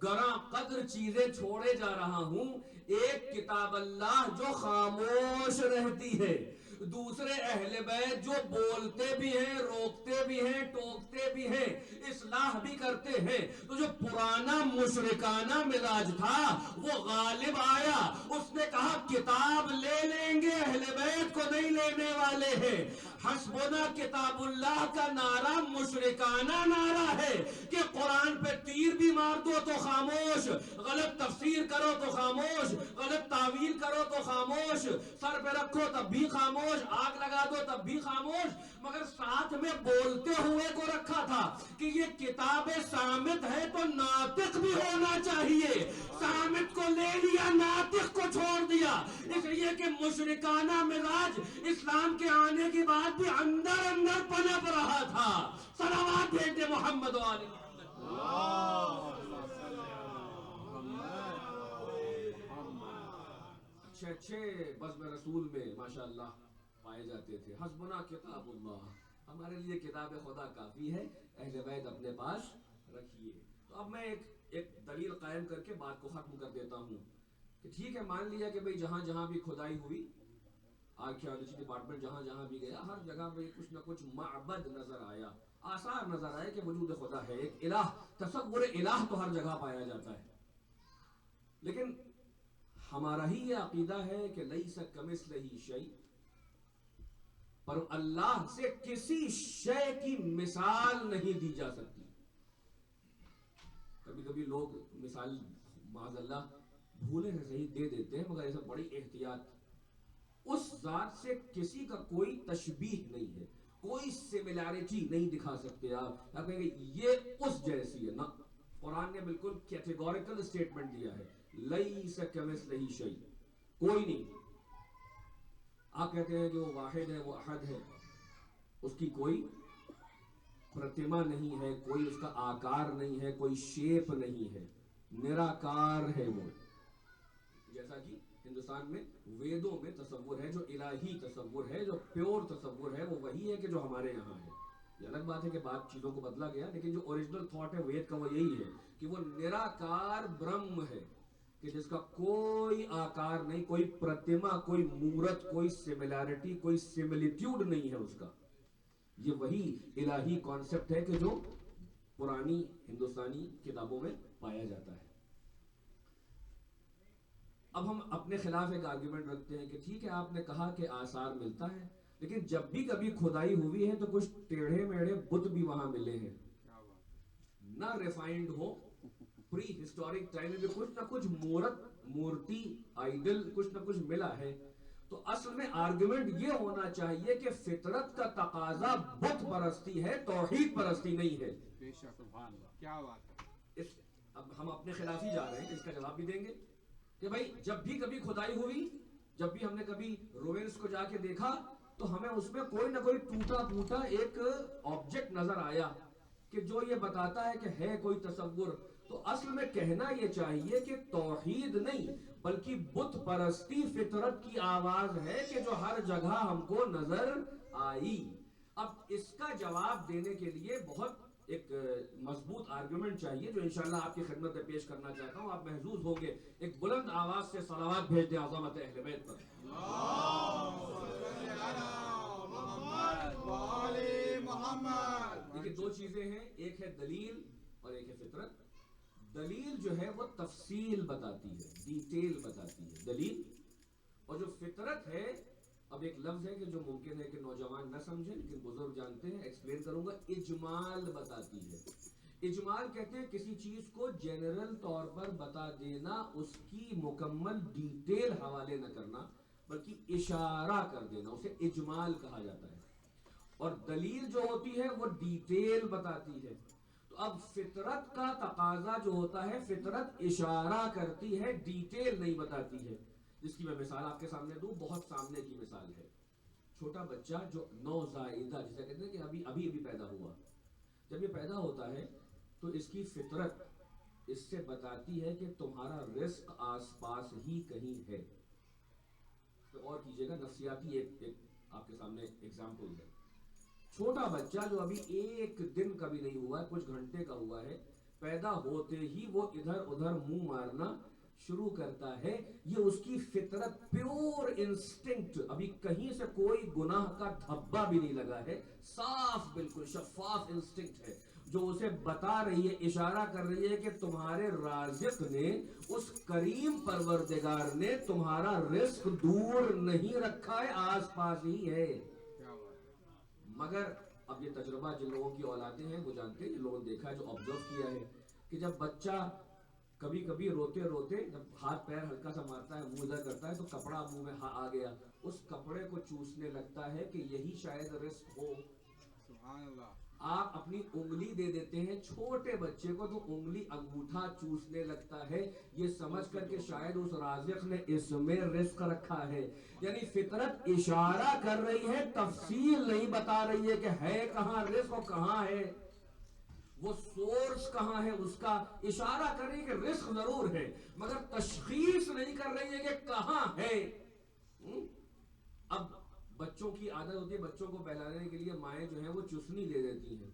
گراں قدر چیزیں چھوڑے جا رہا ہوں، ایک کتاب اللہ جو خاموش رہتی ہے، دوسرے اہل بیت جو بولتے بھی ہیں، روکتے بھی ہیں، ٹوکتے بھی ہیں، اصلاح بھی کرتے ہیں۔ تو جو پرانا مشرکانہ مزاج تھا وہ غالب آیا، اس نے کہا کتاب لے لیں گے، اہل بیت کو نہیں لینے والے ہیں۔ حسبنا کتاب اللہ کا نعرہ مشرکانہ نعرہ ہے کہ قرآن پہ تیر بھی مار دو تو خاموش، غلط تفسیر کرو تو خاموش، غلط تعویل کرو تو خاموش، سر پہ رکھو تب بھی خاموش، آگ لگا دو تب بھی خاموش، مگر ساتھ میں بولتے ہوئے کو رکھا تھا کہ یہ کتاب صامت ہے تو ناطق بھی ہونا چاہیے۔ صامت کو لے لیا، ناطق کو چھوڑ دیا، اس لیے کہ مشرکانہ مزاج اسلام کے آنے کے بعد بھی اندر اندر پنپ رہا تھا۔ صلوات بھیجتے محمد و آل محمد۔ اچھے بزم رسول میں ماشاءاللہ پائے پائے جاتے تھے، حسبنا کتاب اللہ، ہمارے لیے کتاب خدا کافی ہے، اہل بیت اپنے پاس رکھیے۔ تو اب میں ایک دلیل قائم کر کے بات کو ختم کر دیتا ہوں کہ ٹھیک ہے، مان لیا کہ بھئی جہاں جہاں بھی کھدائی ہوئی، آرکیالوجی ڈپارٹمنٹ جہاں جہاں بھی گیا، ہر جگہ پہ کچھ نہ کچھ معبد نظر آیا، آثار نظر آئے کہ وجود خدا ہے، ایک الہ، تصور الہ تو ہر جگہ پایا جاتا ہے۔ لیکن ہمارا ہی یہ عقیدہ ہے کہ لیس کمثلہ شیء، پر اللہ سے کسی شے کی مثال نہیں دی جا سکتی۔ کبھی کبھی لوگ مثال معاذ اللہ بھولے سے صحیح دے دیتے ہیں، مگر ایسا بڑی احتیاط، اس ذات سے کسی کا کوئی تشبیہ نہیں ہے، کوئی سملیرٹی نہیں دکھا سکتے آپ کہیں گے یہ اس جیسی ہے، نہ، قرآن نے بالکل کیٹیگوریکل اسٹیٹمنٹ دیا ہے، لیس کمثلہ شیء، کوئی نہیں۔ آپ کہتے ہیں کہ وہ واحد ہے، وہ احد ہے، اس کی کوئی پرتما نہیں ہے، کوئی اس کا آکار نہیں ہے، کوئی شیپ نہیں ہے، نراکار ہے وہ، جیسا کہ ہندوستان میں ویدوں میں تصور ہے، جو الہی تصور ہے، جو پیور تصور ہے، وہ وہی ہے کہ جو ہمارے یہاں ہے۔ یہ الگ بات ہے کہ بعد چیزوں کو بدلا گیا، لیکن جو اوریجنل تھاٹ ہے وید کا وہ یہی ہے کہ وہ نراکار برہم ہے، کہ جس کا کوئی آکار نہیں، کوئی پرتما، کوئی مورت، کوئی سملیرٹی، کوئی سملیٹیوڈ نہیں ہے اس کا۔ یہ وہی الہی کانسیپٹ ہے کہ جو پرانی ہندوستانی کتابوں میں پایا جاتا ہے۔ اب ہم اپنے خلاف ایک آرگیومنٹ رکھتے ہیں کہ ٹھیک ہے، آپ نے کہا کہ آثار ملتا ہے، لیکن جب بھی کبھی کھدائی ہوئی ہے تو کچھ ٹیڑھے میڑھے بت بھی وہاں ملے ہیں، نہ ریفائنڈ ہو، پری ہسٹورک ٹائم میں بھی کچھ نہ کچھ مورتی، آئیڈل، کچھ نہ کچھ ملا ہے۔ تو اصل میں آرگیومنٹ یہ ہونا چاہیے کہ فطرت کا تقاضا بت پرستی ہے، توحید پرستی نہیں ہے۔ بے شک، سبحان اللہ، کیا بات ہے۔ اب ہم اپنے خلاف ہی جا رہے ہیں، اس کا جواب بھی دیں گے کہ بھائی جب بھی کبھی کھدائی ہوئی، جب بھی ہم نے کبھی روینس کو جا کے دیکھا، تو ہمیں اس میں کوئی نہ کوئی ٹوٹا پھوٹا ایک آبجیکٹ نظر آیا کہ جو یہ بتاتا ہے کہ ہے کوئی تصور۔ تو اصل میں کہنا یہ چاہیے کہ توحید نہیں بلکہ بت پرستی فطرت کی آواز ہے کہ جو ہر جگہ ہم کو نظر آئی۔ اب اس کا جواب دینے کے لیے بہت ایک مضبوط آرگومنٹ چاہیے، جو انشاءاللہ آپ کی خدمت میں پیش کرنا چاہتا ہوں۔ آپ محظوظ ہوں گے، ایک بلند آواز سے صلوات بھیج دیں عظمت اہل بیت پر۔ دیکھیں دو چیزیں ہیں، ایک ہے دلیل اور ایک ہے فطرت۔ دلیل جو ہے وہ تفصیل بتاتی ہے، ڈیٹیل بتاتی ہے دلیل، اور جو فطرت ہے، اب ایک لفظ ہے کہ جو ممکن ہے کہ نوجوان نہ سمجھیں لیکن بزرگ جانتے ہیں، ایکسپلین کروں گا، اجمال بتاتی ہے۔ اجمال کہتے ہیں کسی چیز کو جنرل طور پر بتا دینا، اس کی مکمل ڈیٹیل حوالے نہ کرنا بلکہ اشارہ کر دینا، اسے اجمال کہا جاتا ہے۔ اور دلیل جو ہوتی ہے وہ ڈیٹیل بتاتی ہے۔ تو اب فطرت کا تقاضا جو ہوتا ہے، فطرت اشارہ کرتی ہے، ڈیٹیل نہیں بتاتی ہے۔ جس کی میں مثال آپ کے سامنے دوں، بہت سامنے کی مثال ہے۔ چھوٹا بچہ جو نوزائیدہ جسے کہتے ہیں کہ ابھی پیدا ہوا، جب یہ پیدا ہوتا ہے تو اس کی فطرت اس سے بتاتی ہے کہ تمہارا رزق آس پاس ہی کہیں ہے۔ تو اور کیجئے گا، نفسیاتی ایک آپ کے سامنے ایگزامپل ہے۔ چھوٹا بچہ جو ابھی ایک دن کا بھی نہیں ہوا ہے، کچھ گھنٹے کا ہوا ہے، پیدا ہوتے ہی وہ ادھر ادھر منہ مارنا شروع کرتا ہے۔ یہ اس کی فطرت، پیور انسٹنکٹ، ابھی کہیں سے کوئی گناہ کا دھبا بھی نہیں لگا ہے، صاف بالکل شفاف انسٹنکٹ ہے، جو اسے بتا رہی ہے، اشارہ کر رہی ہے کہ تمہارے رازق نے، اس کریم پروردگار نے تمہارا رزق دور نہیں رکھا ہے، آس پاس ہی ہے۔ مگر اب یہ تجربہ جن لوگوں کی اولادیں ہیں وہ جانتے ہیں، جن لوگوں نے دیکھا ہے، جو آبزرو کیا ہے، کہ جب بچہ کبھی کبھی روتے روتے جب ہاتھ پیر ہلکا سا مارتا ہے، منہ ادھر کرتا ہے، تو کپڑا منہ میں آ گیا، اس کپڑے کو چوسنے لگتا ہے کہ یہی شاید رزق ہو۔ سبحان اللہ۔ آپ اپنی انگلی دے دیتے ہیں چھوٹے بچے کو، تو انگلی انگوٹھا چوسنے لگتا ہے، یہ سمجھ کر کہ شاید اس رازق نے اس میں رزق رکھا ہے۔ یعنی فطرت اشارہ کر رہی ہے، تفصیل نہیں بتا رہی ہے کہ ہے کہاں رزق اور کہاں ہے وہ سورس، کہاں ہے اس کا۔ اشارہ کر رہی ہے کہ رزق ضرور ہے، مگر تشخیص نہیں کر رہی ہے کہ کہاں ہے۔ اب بچوں کی عادت ہوتی ہے بچوں کو پہلانے کے لیے مائیں جو ہیں وہ چسنی دے دیتی ہیں،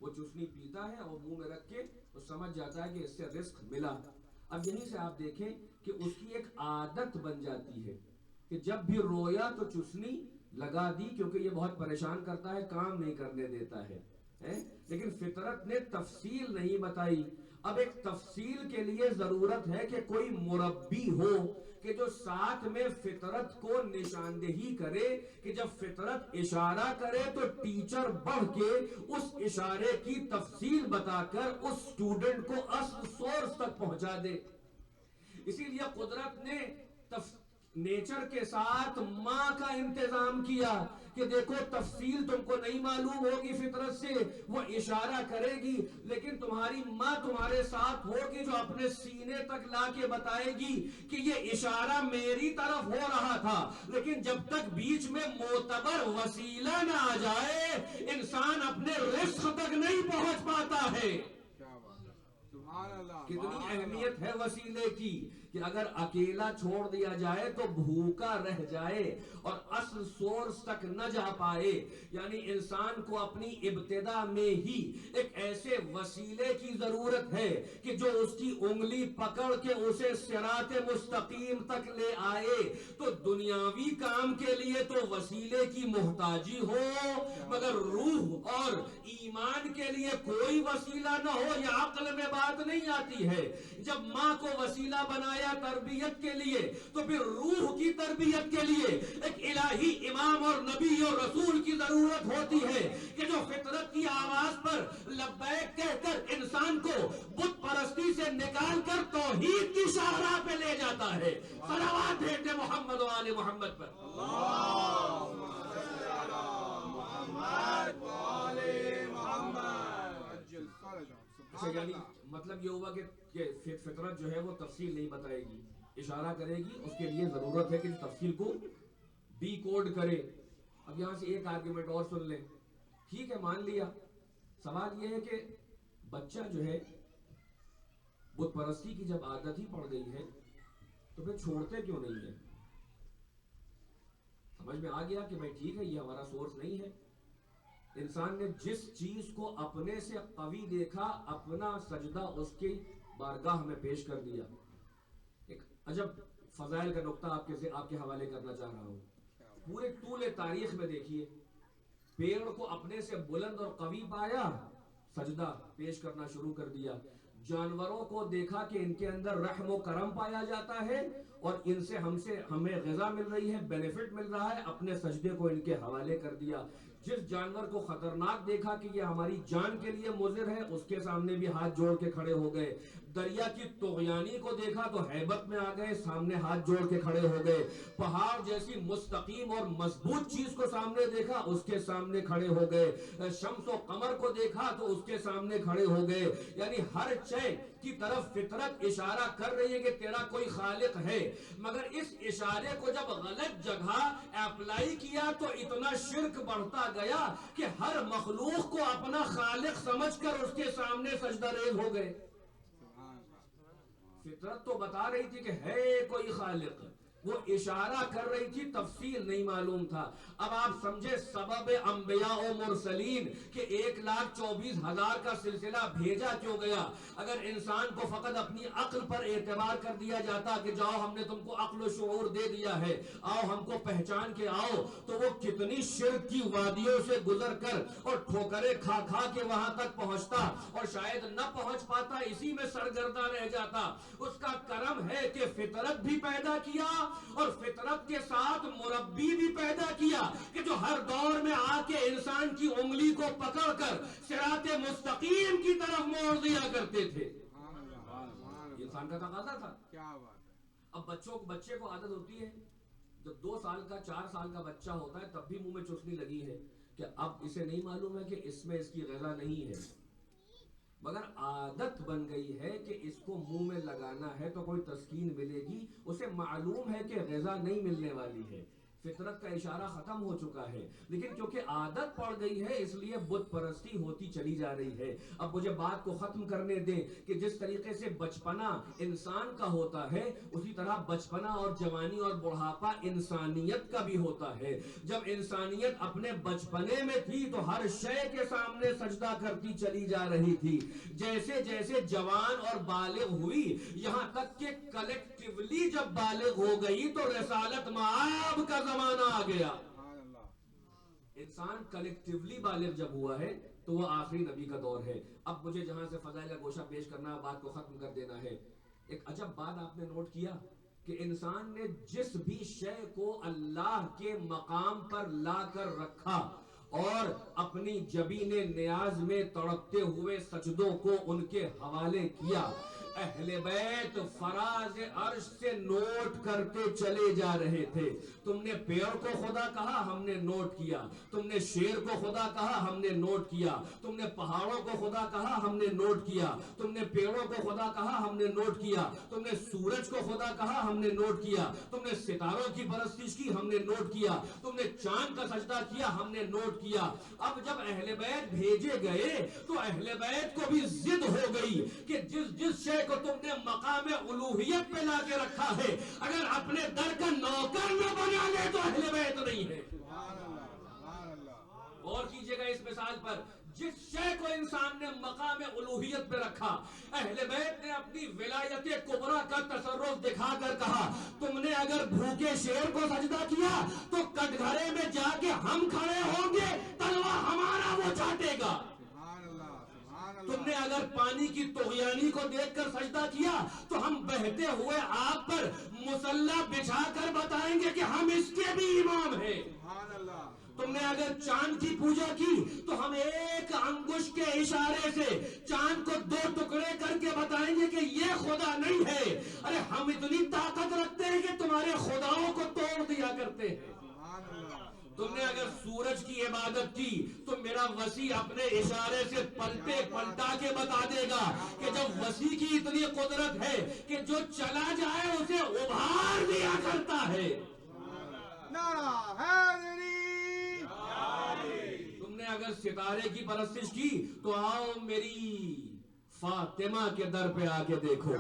وہ چسنی پیتا ہے اور منہ میں رکھ کے وہ سمجھ جاتا ہے کہ اس سے رزق ملا۔ اب یہیں سے آپ دیکھیں کہ اس کی ایک عادت بن جاتی ہے کہ جب بھی رویا تو چسنی لگا دی، کیونکہ یہ بہت پریشان کرتا ہے، کام نہیں کرنے دیتا ہے۔ لیکن فطرت نے تفصیل نہیں بتائی۔ اب ایک تفصیل کے لیے ضرورت ہے کہ کوئی مربی ہو کہ جو ساتھ میں فطرت کو نشاندہی کرے، کہ جب فطرت اشارہ کرے تو ٹیچر بڑھ کے اس اشارے کی تفصیل بتا کر اس سٹوڈنٹ کو اصل سورس تک پہنچا دے۔ اسی لیے قدرت نے نیچر کے ساتھ ماں کا انتظام کیا کہ دیکھو تفصیل تم کو نہیں معلوم ہوگی فطرت سے، وہ اشارہ کرے گی، لیکن تمہاری ماں تمہارے ساتھ ہوگی جو اپنے سینے تک لا کے بتائے گی کہ یہ اشارہ میری طرف ہو رہا تھا، لیکن جب تک بیچ میں معتبر وسیلہ نہ آ جائے انسان اپنے رزق تک نہیں پہنچ پاتا ہے۔ کتنی اہمیت ہے وسیلے کی کہ اگر اکیلا چھوڑ دیا جائے تو بھوکا رہ جائے اور اصل سورس تک نہ جا پائے۔ یعنی انسان کو اپنی ابتدا میں ہی ایک ایسے وسیلے کی ضرورت ہے کہ جو اس کی انگلی پکڑ کے اسے صراط مستقیم تک لے آئے۔ تو دنیاوی کام کے لیے تو وسیلے کی محتاجی ہو، مگر روح اور ایمان کے لیے کوئی وسیلہ نہ ہو، یہ عقل میں بات نہیں آتی ہے۔ جب ماں کو وسیلہ بنایا تربیت کے لیے تو پھر روح کی تربیت کے لیے ایک الہی امام اور نبی اور رسول کی ضرورت ہوتی ہے کہ جو فطرت کی آواز پر لبیک کہہ کر انسان کو بت پرستی سے نکال کر توحید کی شاہراہ پہ لے جاتا ہے۔ صلوات بھیجتے محمد و آل محمد پر۔ یعنی مطلب یہ ہوا کہ فطرت جو ہے وہ تفصیل نہیں بتائے گی، اشارہ کرے گی، اس کے لیے ضرورت ہے کہ تفصیل کو ڈی کوڈ کرے۔ اب یہاں سے ایک آرگومنٹ اور سن لیں، ٹھیک ہے مان لیا، سوال یہ ہے کہ بچہ جو ہے بت پرستی کی جب عادت ہی پڑ گئی ہے تو پھر چھوڑتے کیوں نہیں ہے؟ سمجھ میں آ گیا کہ بھائی ٹھیک ہے یہ ہمارا سورس نہیں ہے۔ انسان نے جس چیز کو اپنے سے قوی دیکھا اپنا سجدہ اس کی بارگاہ میں پیش کر دیا۔ ایک عجب فضائل کا نقطہ آپ کے حوالے کرنا چاہ رہا ہوں۔ پورے طول تاریخ میں دیکھیے، پیڑ کو اپنے سے بلند اور قوی پایا، سجدہ پیش کرنا شروع کر دیا۔ جانوروں کو دیکھا کہ ان کے اندر رحم و کرم پایا جاتا ہے اور ان سے ہمیں غذا مل رہی ہے، بینیفٹ مل رہا ہے، اپنے سجدے کو ان کے حوالے کر دیا۔ جس جانور کو خطرناک دیکھا کہ یہ ہماری جان کے لیے مضر ہے، اس کے سامنے بھی ہاتھ جوڑ کے کھڑے ہو گئے۔ دریا کی طغیانی کو دیکھا تو ہیبت میں آ گئے، سامنے ہاتھ جوڑ کے کھڑے ہو گئے۔ پہاڑ جیسی مستقیم اور مضبوط چیز کو سامنے دیکھا، اس کے سامنے کھڑے ہو گئے۔ شمس و قمر کو دیکھا تو اس کے سامنے کھڑے ہو گئے۔ یعنی ہر شے کی طرف فطرت اشارہ کر رہی ہے کہ تیرا کوئی خالق ہے، مگر اس اشارے کو جب غلط جگہ اپلائی کیا تو اتنا شرک بڑھتا گیا کہ ہر مخلوق کو اپنا خالق سمجھ کر اس کے سامنے سجدہ ریز ہو گئے۔ فطرت تو بتا رہی تھی کہ ہے کوئی خالق، وہ اشارہ کر رہی تھی، تفصیل نہیں معلوم تھا۔ اب آپ سمجھے سبب انبیاء و مرسلین کہ 1,24,000 کا سلسلہ بھیجا کیوں گیا۔ اگر انسان کو فقط اپنی عقل پر اعتبار کر دیا جاتا کہ جاؤ ہم نے تم کو عقل و شعور دے دیا ہے، آؤ ہم کو پہچان کے آؤ، تو وہ کتنی شرک کی وادیوں سے گزر کر اور ٹھوکریں کھا کھا کے وہاں تک پہنچتا اور شاید نہ پہنچ پاتا، اسی میں سرگرداں رہ جاتا۔ اس کا کرم ہے کہ فطرت بھی پیدا کیا اور فطرت کے ساتھ مربی بھی پیدا کیا کہ جو ہر دور میں آ کے انسان کی انگلی کو پکڑ کر صراط مستقیم کی طرف موڑ دیا کرتے تھے۔ انسان کا تقاضا تھا۔ اب بچے کو عادت ہوتی ہے، جب 2 سال کا 4 سال کا بچہ ہوتا ہے تب بھی منہ میں چسنی لگی ہے کہ اب اسے نہیں معلوم ہے کہ اس میں اس کی غذا نہیں ہے، مگر عادت بن گئی ہے کہ اس کو منہ میں لگانا ہے تو کوئی تسکین ملے گی۔ اسے معلوم ہے کہ غذا نہیں ملنے والی ہے، فطرت کا اشارہ ختم ہو چکا ہے، لیکن کیونکہ عادت پڑ گئی ہے اس لیے بت پرستی ہوتی چلی جا رہی ہے۔ اب مجھے بات کو ختم کرنے دیں کہ جس طریقے سے بچپنا انسان کا ہوتا ہے اسی طرح بچپنا اور جوانی اور بڑھاپا انسانیت کا بھی ہوتا ہے۔ جب انسانیت اپنے بچپنے میں تھی تو ہر شے کے سامنے سجدہ کرتی چلی جا رہی تھی، جیسے جیسے جوان اور بالغ ہوئی، یہاں تک کہ کلیکٹیولی جب بالغ ہو گئی تو رسالت مآب کا زمانہ آ گیا۔ انسان کلیکٹیولی بالغ جب ہوا ہے تو وہ آخری نبی کا دور ہے۔ اب مجھے جہاں سے فضائل کا گوشہ پیش کرنا، بات کو ختم کر دینا ہے، ایک عجب بات آپ نے نوٹ کیا کہ انسان نے جس بھی شے کو اللہ کے مقام پر لا کر رکھا اور اپنی جبین نیاز میں تڑپتے ہوئے سجدوں کو ان کے حوالے کیا، اہل بیت فراز عرش سے نوٹ کرتے چلے جا رہے تھے۔ تم نے پیڑ کو خدا کہا، ہم نے نوٹ کیا۔ تم نے شیر کو خدا کہا، ہم نے نوٹ کیا۔ تم نے پہاڑوں کو خدا کہا، ہم نے نوٹ کیا۔ تم نے پیڑوں کو خدا کہا، ہم نے نوٹ کیا۔ تم نے سورج کو خدا کہا، ہم نے نوٹ کیا۔ تم نے ستاروں کی پرستش کی، ہم نے نوٹ کیا۔ تم نے چاند کا سجدہ کیا، ہم نے نوٹ کیا۔ اب جب اہل بیت بھیجے گئے تو اہل بیت کو بھی ضد ہو گئی کہ جس شے کو تم نے مقام الوہیت پہ لا کے رکھا ہے، اگر اپنے در کا نوکر نہ بنا لے تو اہل بیت نہیں ہے۔ غور کیجئے گا اس مثال پر، جس شے کو انسان نے مقام الوہیت پہ رکھا، اہل بیت نے اپنی ولایت کبریٰ کا تصرف دکھا کر کہا تم نے اگر بھوکے شیر کو سجدہ کیا تو کٹگھرے میں جا کے ہم کھڑے ہوں گے، تلوا ہمارا وہ چاٹے گا۔ تم نے اگر پانی کی طغیانی کو دیکھ کر سجدہ کیا تو ہم بہتے ہوئے آگ پر مسلح بچھا کر بتائیں گے کہ ہم اس کے بھی امام ہیں۔ تم نے اگر چاند کی پوجا کی تو ہم ایک انگوش کے اشارے سے چاند کو دو ٹکڑے کر کے بتائیں گے کہ یہ خدا نہیں ہے۔ ارے ہم اتنی طاقت رکھتے ہیں کہ تمہارے خداؤں کو توڑ دیا کرتے ہیں۔ تم نے اگر سورج کی عبادت کی تو میرا وسیع اپنے اشارے سے پلٹا کے بتا دے گا کہ جب وسیع کی اتنی قدرت ہے کہ جو چلا جائے اسے ابھار دیا کرتا ہے۔ تم نے اگر ستارے کی پرستش کی تو آؤ میری فاطمہ کے در پہ آ کے دیکھو،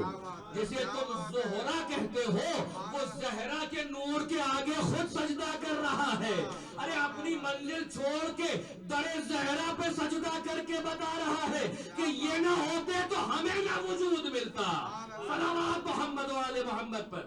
جسے تم زہرا کہتے ہو وہ زہرا کے نور کے آگے خود سجدہ کر رہا ہے۔ ارے اپنی منزل چھوڑ کے در زہرا پہ سجدہ کر کے بتا رہا ہے کہ یہ نہ ہوتے تو ہمیں نہ وجود ملتا۔ صلوات محمد و آل محمد پر۔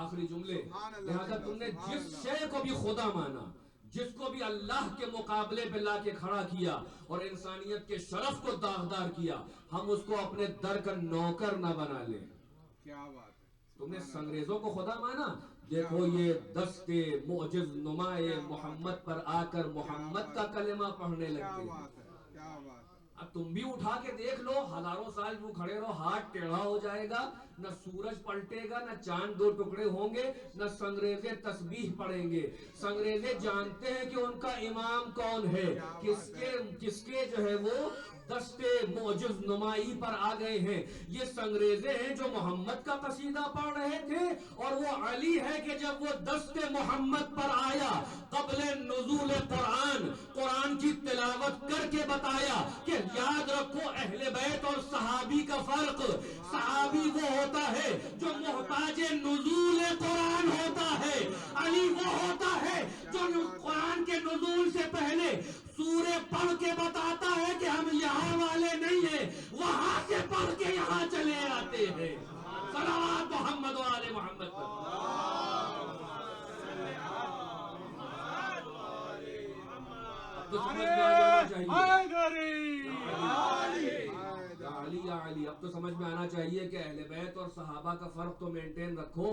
آخری جملے، لہذا تم نے جس شے کو بھی خدا مانا، جس کو بھی اللہ کے مقابلے پہ لا کے کھڑا کیا اور انسانیت کے شرف کو داغدار کیا، ہم اس کو اپنے در کا نوکر نہ بنا لیں۔ کیا بات ہے! تم نے سنگریزوں کو خدا مانا، دیکھو یہ دست معجز نمائے محمد پر آ کر محمد کا کلمہ پڑھنے لگتے ہیں۔ اب تم بھی اٹھا کے دیکھ لو، ہزاروں سال جو کھڑے رہو، ہاتھ ٹیڑھا ہو جائے گا، نہ سورج پلٹے گا، نہ چاند دو ٹکڑے ہوں گے، نہ سنگریزے تسبیح پڑھیں گے۔ سنگریزے جانتے ہیں کہ ان کا امام کون ہے، کس کے جو ہے وہ دست معجز نمائی پر آ گئے ہیں۔ یہ سنگریزے ہیں جو محمد کا قصیدہ پڑھ رہے تھے، اور وہ علی ہے کہ جب وہ دست محمد پر آیا قبل نزول قرآن کی تلاوت کر کے بتایا کہ یاد رکھو اہل بیت اور صحابی کا فرق، صحابی وہ ہوتا ہے جو محتاج نزول قرآن ہوتا ہے، علی وہ ہوتا ہے جو قرآن کے نزول سے پہلے سورے پڑھ کے بتاتا ہے کہ ہم یہاں والے نہیں ہیں، وہاں سے پڑھ کے یہاں چلے آتے ہیں۔ صلوات محمد و آل محمد پر۔ تو سمجھ میں آ جانا چاہیے، یا علی یا علی، اب تو سمجھ میں آنا چاہیے کہ اہل بیت اور صحابہ کا فرق تو مینٹین رکھو.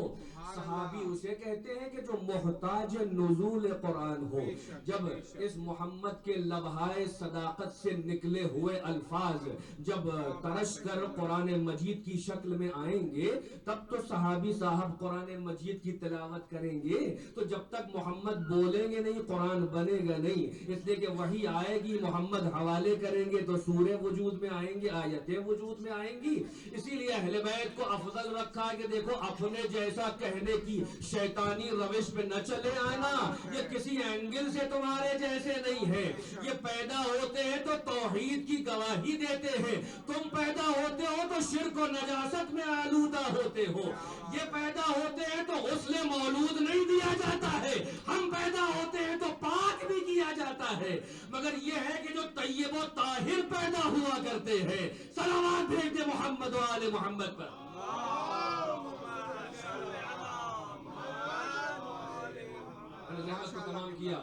صحابی اسے کہتے ہیں کہ جو محتاج نزول قرآن ہو. جب اس محمد کے لبہائے صداقت سے نکلے ہوئے الفاظ جب ترش کر قرآن مجید کی شکل میں آئیں گے تب تو صحابی صاحب قرآن مجید کی تلاوت کریں گے. تو جب تک محمد بولیں گے نہیں قرآن بنے گا نہیں. اس لیے کہ وحی آئے گی, محمد حوالے کریں گے تو سورے وجود میں آئیں گی, آیتیں وجود میں آئیں گی. اسی لیے اہل بیت کو افضل رکھا کہ دیکھو اپنے جیسا کہنے کی شیطانی روش پہ نہ چلے آنا. یہ کسی اینگل سے تمہارے جیسے نہیں ہے. یہ پیدا ہوتے ہیں تو توحید کی گواہی دیتے ہیں, تم پیدا ہوتے ہو تو شرک و نجاست میں آلودہ ہوتے ہو. یہ پیدا ہوتے ہیں تو غسل مولود نہیں دیا جاتا ہے, ہم پیدا ہوتے ہیں تو پاک بھی کیا جاتا ہے. مگر یہ ہے کہ جو طیب و طاہر پیدا ہوا کرتے ہیں. صلوات بھیج دے محمد و آل محمد پر. کو تمام کیا.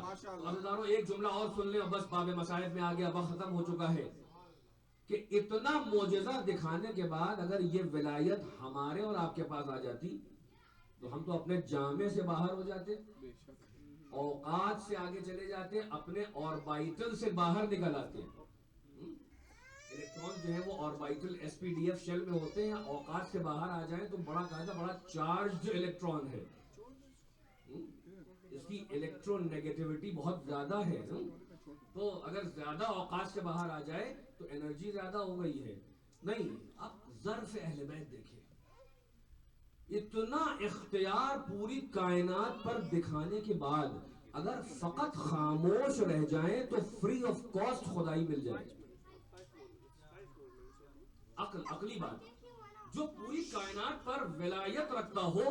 عزیزانو ایک جملہ اور سن لیں اور بس باب مصائب میں آ گیا, وقت ختم ہو چکا ہے. کہ اتنا معجزہ دکھانے کے بعد اگر یہ ولایت ہمارے اور آپ کے پاس آ جاتی تو ہم تو اپنے جامع سے باہر ہو جاتے, اوقات سے آگے چلے جاتے, اپنے آربائٹل سے باہر نکل آتے. الیکٹرون جو ہے وہ orbital s p d f shell میں ہوتے ہیں, اوقات سے باہر آ جائیں تو بڑا قاعدہ بڑا چارجڈ الیکٹران ہے, اس کی الیکٹرون نیگیٹیوٹی بہت زیادہ ہے. تو اگر زیادہ اوقات سے باہر آ جائے تو انرجی زیادہ ہو گئی ہے. نہیں, اب ظرف اہل بیت دیکھیں, اتنا اختیار پوری کائنات پر دکھانے کے بعد اگر فقط خاموش رہ جائیں تو فری آف کاسٹ خدائی مل جائے. عقلی بات, جو پوری کائنات پر ولایت رکھتا ہو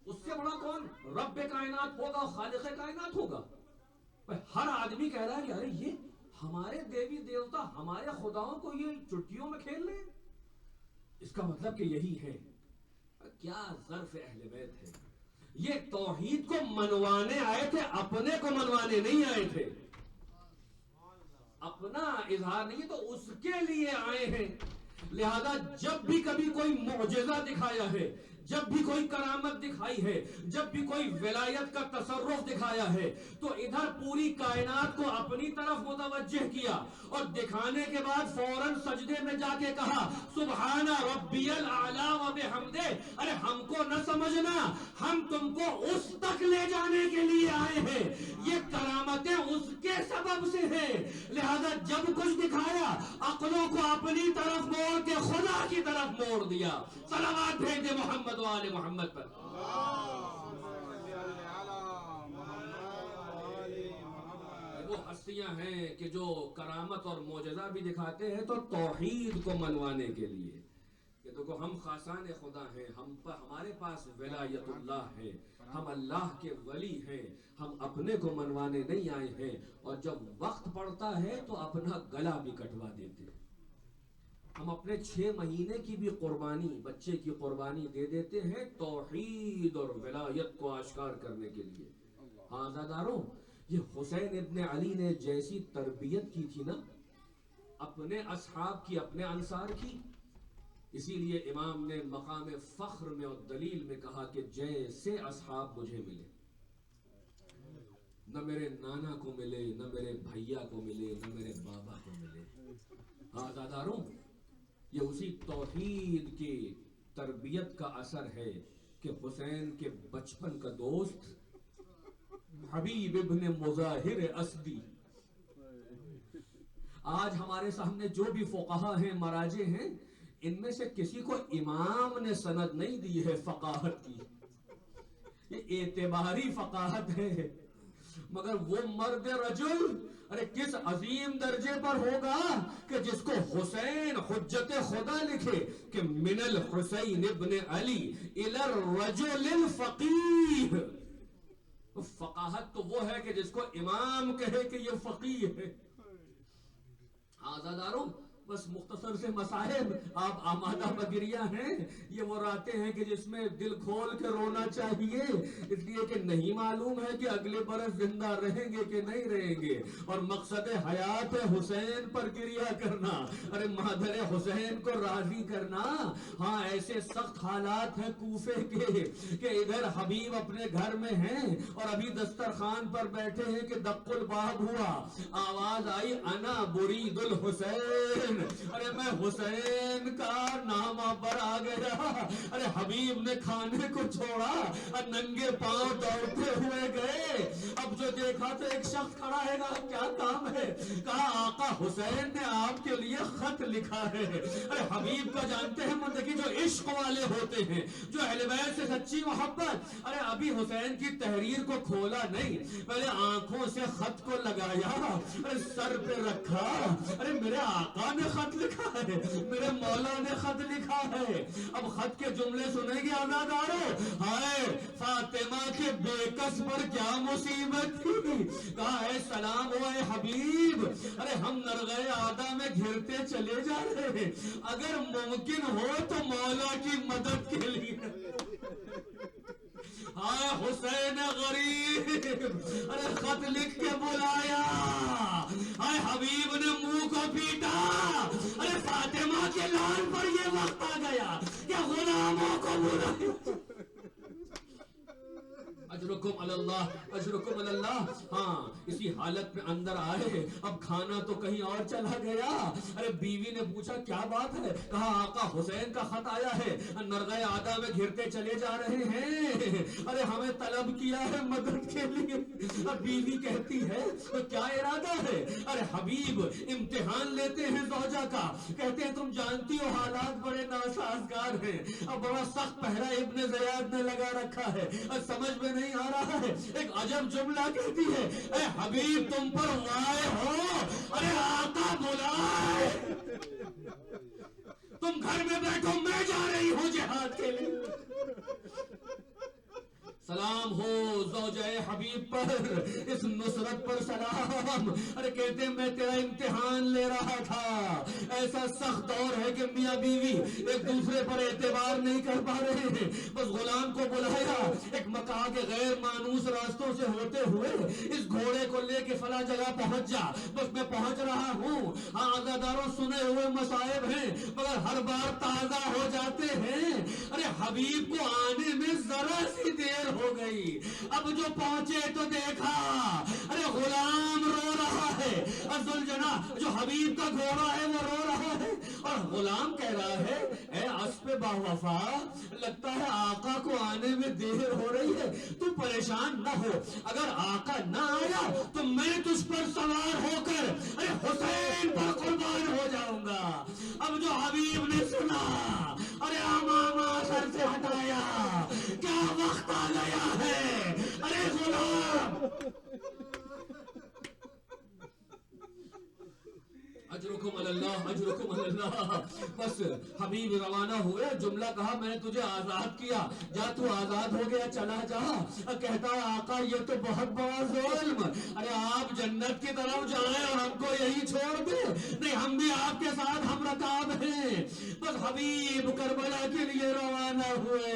اس سے بڑا کون رب کائنات ہوگا, خالق کائنات ہوگا. ہر آدمی کہہ رہا ہے کہ ارے یہ ہمارے دیوی دیوتا ہمارے خداؤں کو یہ چٹکیوں میں کھیل رہے ہیں. اس کا مطلب کہ یہی ہے. کیا ظرف اہل بیت ہے. یہ توحید کو منوانے آئے تھے, اپنے کو منوانے نہیں آئے تھے. اپنا اظہار نہیں تو اس کے لیے آئے ہیں. لہذا جب بھی کبھی کوئی معجزہ دکھایا ہے, جب بھی کوئی کرامت دکھائی ہے, جب بھی کوئی ولایت کا تصرف دکھایا ہے تو ادھر پوری کائنات کو اپنی طرف متوجہ کیا اور دکھانے کے بعد فوراً سجدے میں جا کے کہا سبحان ربی الاعلی و بحمدہ. ارے ہم کو نہ سمجھنا, ہم تم کو اس تک لے جانے کے لیے آئے ہیں. یہ کرامتیں اس کے سبب سے ہیں. لہذا جب کچھ دکھایا عقلوں کو اپنی طرف موڑ کے خدا کی طرف موڑ دیا. صلوات بھیج دے محمد و آل محمد پر. وہ ہستیاں ہیں کہ جو کرامت اور معجزہ بھی دکھاتے ہیں تو توحید کو منوانے کے لیے کہ دیکھو ہم خاصان خدا ہیں, ہمارے پاس ولایت اللہ ہے, ہم اللہ کے ولی ہیں, ہم اپنے کو منوانے نہیں آئے ہیں. اور جب وقت پڑتا ہے تو اپنا گلا بھی کٹوا دیتے ہیں. ہم اپنے 6 مہینے کی بھی قربانی, بچے کی قربانی دے دیتے ہیں توحید اور ولایت کو آشکار کرنے کے لیے. ہاں عزاداروں, یہ حسین ابن علی نے جیسی تربیت کی تھی نا اپنے اصحاب کی, اپنے انصار کی, اسی لیے امام نے مقام فخر میں اور دلیل میں کہا کہ جیسے اصحاب مجھے ملے, نہ میرے نانا کو ملے, نہ میرے بھیا کو ملے, نہ میرے بابا کو ملے. ہاں عزاداروں, یہ اسی توحید کی تربیت کا اثر ہے کہ حسین کے بچپن کا دوست حبیب ابن مظاہر اسدی, آج ہمارے سامنے جو بھی فقہا ہیں, مراجع ہیں, ان میں سے کسی کو امام نے سند نہیں دی ہے فقاہت کی. یہ اعتباری فقاہت ہے. مگر وہ مرد رجل ارے کس عظیم درجے پر ہوگا کہ جس کو حسین حجت خدا لکھے کہ من الحسین ابن علی الی الرجل الفقیہ. فقاہت تو وہ ہے کہ جس کو امام کہے کہ یہ فقیہ ہے. آزاداروں, بس مختصر سے مسائل، آپ آمادہ بگریا ہیں. یہ وہ راتیں ہیں کہ جس میں دل کھول کے رونا چاہیے، اس لیے کہ نہیں معلوم ہے کہ اگلے برس زندہ رہیں گے کہ نہیں رہیں گے. اور مقصد حیات حسین پر گریا کرنا، ارے مادر حسین کو راضی کرنا. ہاں ایسے سخت حالات ہیں کوفے کے کہ ادھر حبیب اپنے گھر میں ہیں اور ابھی دسترخوان پر بیٹھے ہیں کہ دق الباب ہوا، آواز آئی انا برید الحسین، ارے میں حسین کا نامہ پر آ گیا. ارے حبیب نے کھانے کو چھوڑا اور ننگے پاؤں دوڑتے ہوئے گئے. اب جو دیکھا تو ایک شخص کھڑا ہے گا، کیا کام ہے؟ کہا آقا حسین نے آپ کے لیے خط لکھا ہے. ارے حبیب کا جانتے ہیں مندگی جو عشق والے ہوتے ہیں، جو اہل بیت سے سچی محبت، ارے ابھی حسین کی تحریر کو کھولا نہیں، پہلے آنکھوں سے خط کو لگایا، ارے سر پہ رکھا. ارے میرے آقا نے خط لکھا ہے، میرے مولا نے خط لکھا ہے. اب خط کے جملے سنیں گے عزادارو، ہائے فاطمہ کے بے کس پر کیا مصیبت تھی. کہا ہے سلام ہو اے حبیب، ارے ہم نرغہ آدھا میں گھرتے چلے جا رہے ہیں، اگر ممکن ہو تو مولا کی مدد کے لیے. ہائے حسین غریب، ارے خط لکھ کے بلایا. ہائے حبیب نے منہ کو پیٹا. ارے فاطمہ کے لال پر یہ وقت آ گیا کہ غلاموں کو بلایا. اجرکم اللہ، اجرکم اللہ. ہاں اسی حالت میں اندر آئے. اب کھانا تو کہیں اور چلا گیا. ارے بیوی نے پوچھا کیا بات ہے؟ کہا آقا حسین کا خط آیا ہے، نرغہ آدھا میں گھرتے چلے جا رہے ہیں، ارے ہمیں طلب کیا ہے مدد کے لیے. اب بیوی کہتی ہے تو کیا ارادہ ہے؟ ارے حبیب امتحان لیتے ہیں زوجہ کا، کہتے ہیں تم جانتی ہو حالات بڑے ناسازگار ہیں. اب بڑا سخت پہرا ابن زیاد نے لگا رکھا ہے، سمجھ میں نہیں آ رہا ہے. ایک عجب جملہ کہتی ہے اے حبیب تم پر وائے ہو، ارے آقا بلائے، تم گھر میں بیٹھو میں جا رہی ہوں جہاد کے لیے. سلام ہو زوجہ حبیب پر، اس نصرت پر سلام. ارے کہتے ہیں میں تیرا امتحان لے رہا تھا. ایسا سخت دور ہے کہ میاں بیوی ایک دوسرے پر اعتبار نہیں کر پا رہے ہیں. بس غلام کو بلایا، ایک مکہ کے غیر مانوس راستوں سے ہوتے ہوئے اس گھوڑے کو لے کے فلاں جگہ پہنچ جا. بس میں پہنچ رہا ہوں. ہاں عزاداروں سنے ہوئے مصائب ہیں مگر ہر بار تازہ ہو جاتے ہیں. ارے حبیب کو آنے میں ذرا سی دیر ہو گئی. اب جو پہنچے تو دیکھا ارے غلام رو رہا ہے، اور ذوالجناح جو حبیب کا گھوڑا ہے وہ رو رہا ہے، اور غلام کہہ رہا ہے اے اسب باوفا، لگتا ہے آقا کو آنے میں دیر ہو رہی ہے، تو پریشان نہ ہو، اگر آقا نہ آیا تو میں تجھ پر سوار ہو کر ارے حسین پر قربان ہو جاؤں گا. اب جو حبیب نے سنا ارے امامہ سر سے ہٹایا، کیا وقت آ گیا ہے. ارے غلام اجرکم اللہ، اجرکم اللہ. بس حبیب روانہ ہوئے، جملہ کہا میں نے تجھے آزاد کیا، جا تو آزاد ہو گیا چلا جا. کہتا ہے آقا یہ تو بہت بڑا ظلم، ارے آپ جنت کی طرف جائیں اور ہم کو یہی چھوڑ دیں. نہیں ہم بھی آپ کے ساتھ ہم رکاب ہیں. بس حبیب کربلا کے لیے روانہ ہوئے.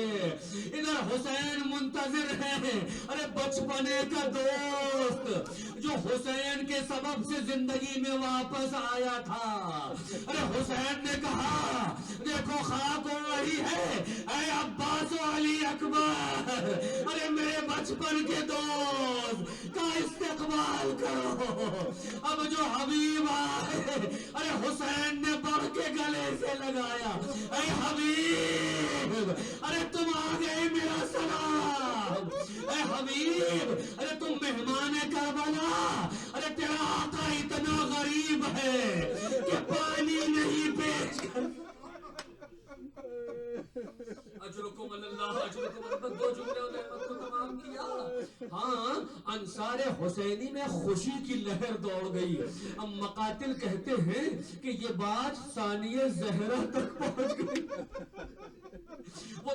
ادھر حسین منتظر ہے، ارے بچپنے کا دوست جو حسین کے سبب سے زندگی میں واپس آیا تھا. ارے حسین نے کہا دیکھو خاک وہی ہے، اے عباس و علی اکبر، ارے میرے بچپن کے دوست کا استقبال کرو. اب جو حبیب آئے ارے حسین نے بڑھ کے گلے سے لگایا، اے حبیب ارے تم آ گئے میرا سلام. اے حبیب ارے تم مہمان کربلا، ارے تیرا آقا اتنا غریب ہے کہ پانی نہیں پیش کر. اجرکم اللہ، اجرکم اللہ. دو جملے اور احمد کو تمام کیا. ہاں انصار حسینی میں خوشی کی لہر دوڑ گئی. اب مقاتل کہتے ہیں کہ یہ بات ثانیہ زہرہ تک پہنچ گئی. وہ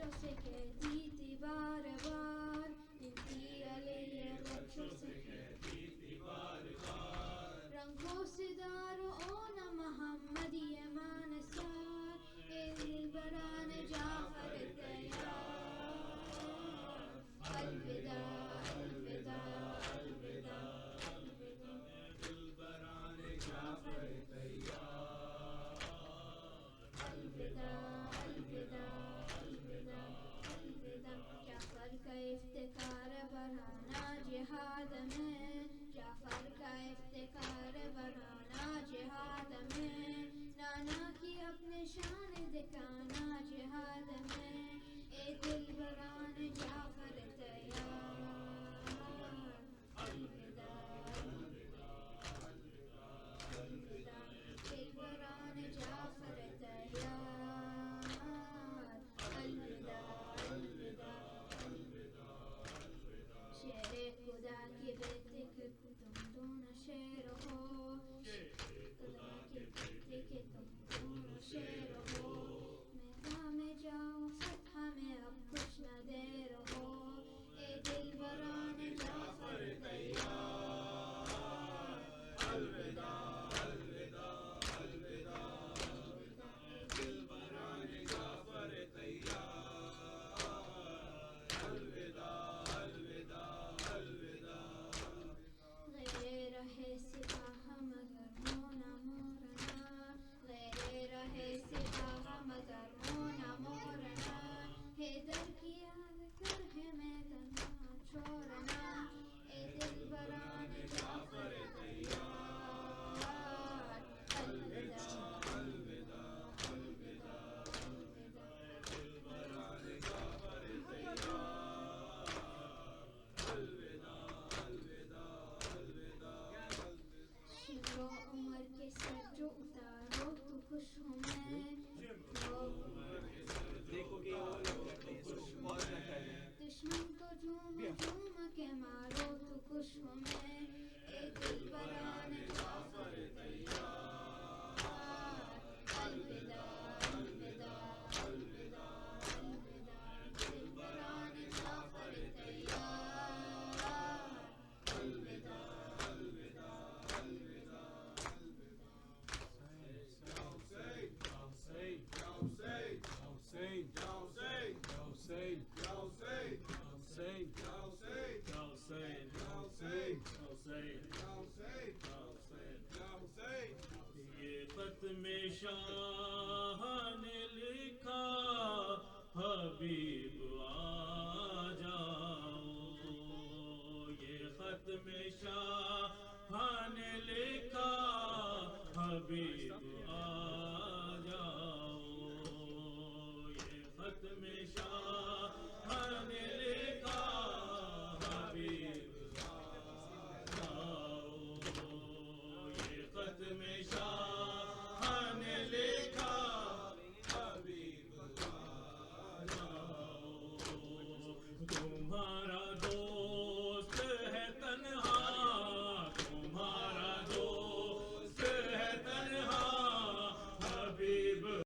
بچوں سے کہتی تھی بار بار انتی علیہ بچوں سے کہتی تھی بار بار رنگوں سے دارو اونا محمد یمان سار اے دلبران جعفر تیار الوداع الوداع الوداع دلبران جعفر تیار الوداع الوداع الوداع الوداع جعفر کا افتخار بڑھانا جہاد میں جعفر کا افتخار بڑھانا جہاد میں نانا کی اپنے شان دکھانا جہاد میں اے دلبران جعفر تیار الوداع الوداع الوداع دلبران جعفر تیار الوداع الوداع شیر خدا کے بیٹے کہ تم دونوں شیر ہو خدا کے بیٹے کہ تم دونوں شیر ہو میدان میں جاؤ فتح میں اب کچھ نہ دیر ہو اے دلبران جعفر تیار الوداع الوداع الوداع دلبران جعفر تیار الوداع الوداع الوداع غیر رہے سپاہ مگر مونا مورنا غیر رہے سپاہ مگر مونا مورنا حیدر کی یاد کر ہے میدان نہ چھوڑنا اے دلبران جعفر تیار الوداع الوداع الوداع دلبران جعفر تیار الوداع الوداع الوداع شیخ و عمر کے سر جو اتارو تو خوش ہوں میں دشمن کو جھوم جھوم کے مارو تو خوش ہوں میں اے دلبران جعفر تیار الوداع الوداع الوداع الوداع دلبران جعفر تیار الوداع الوداع الوداع یہ ختم شاہ نے لکھا حبیب آ جاؤ یہ ختم شاہ نے لکھا حبیب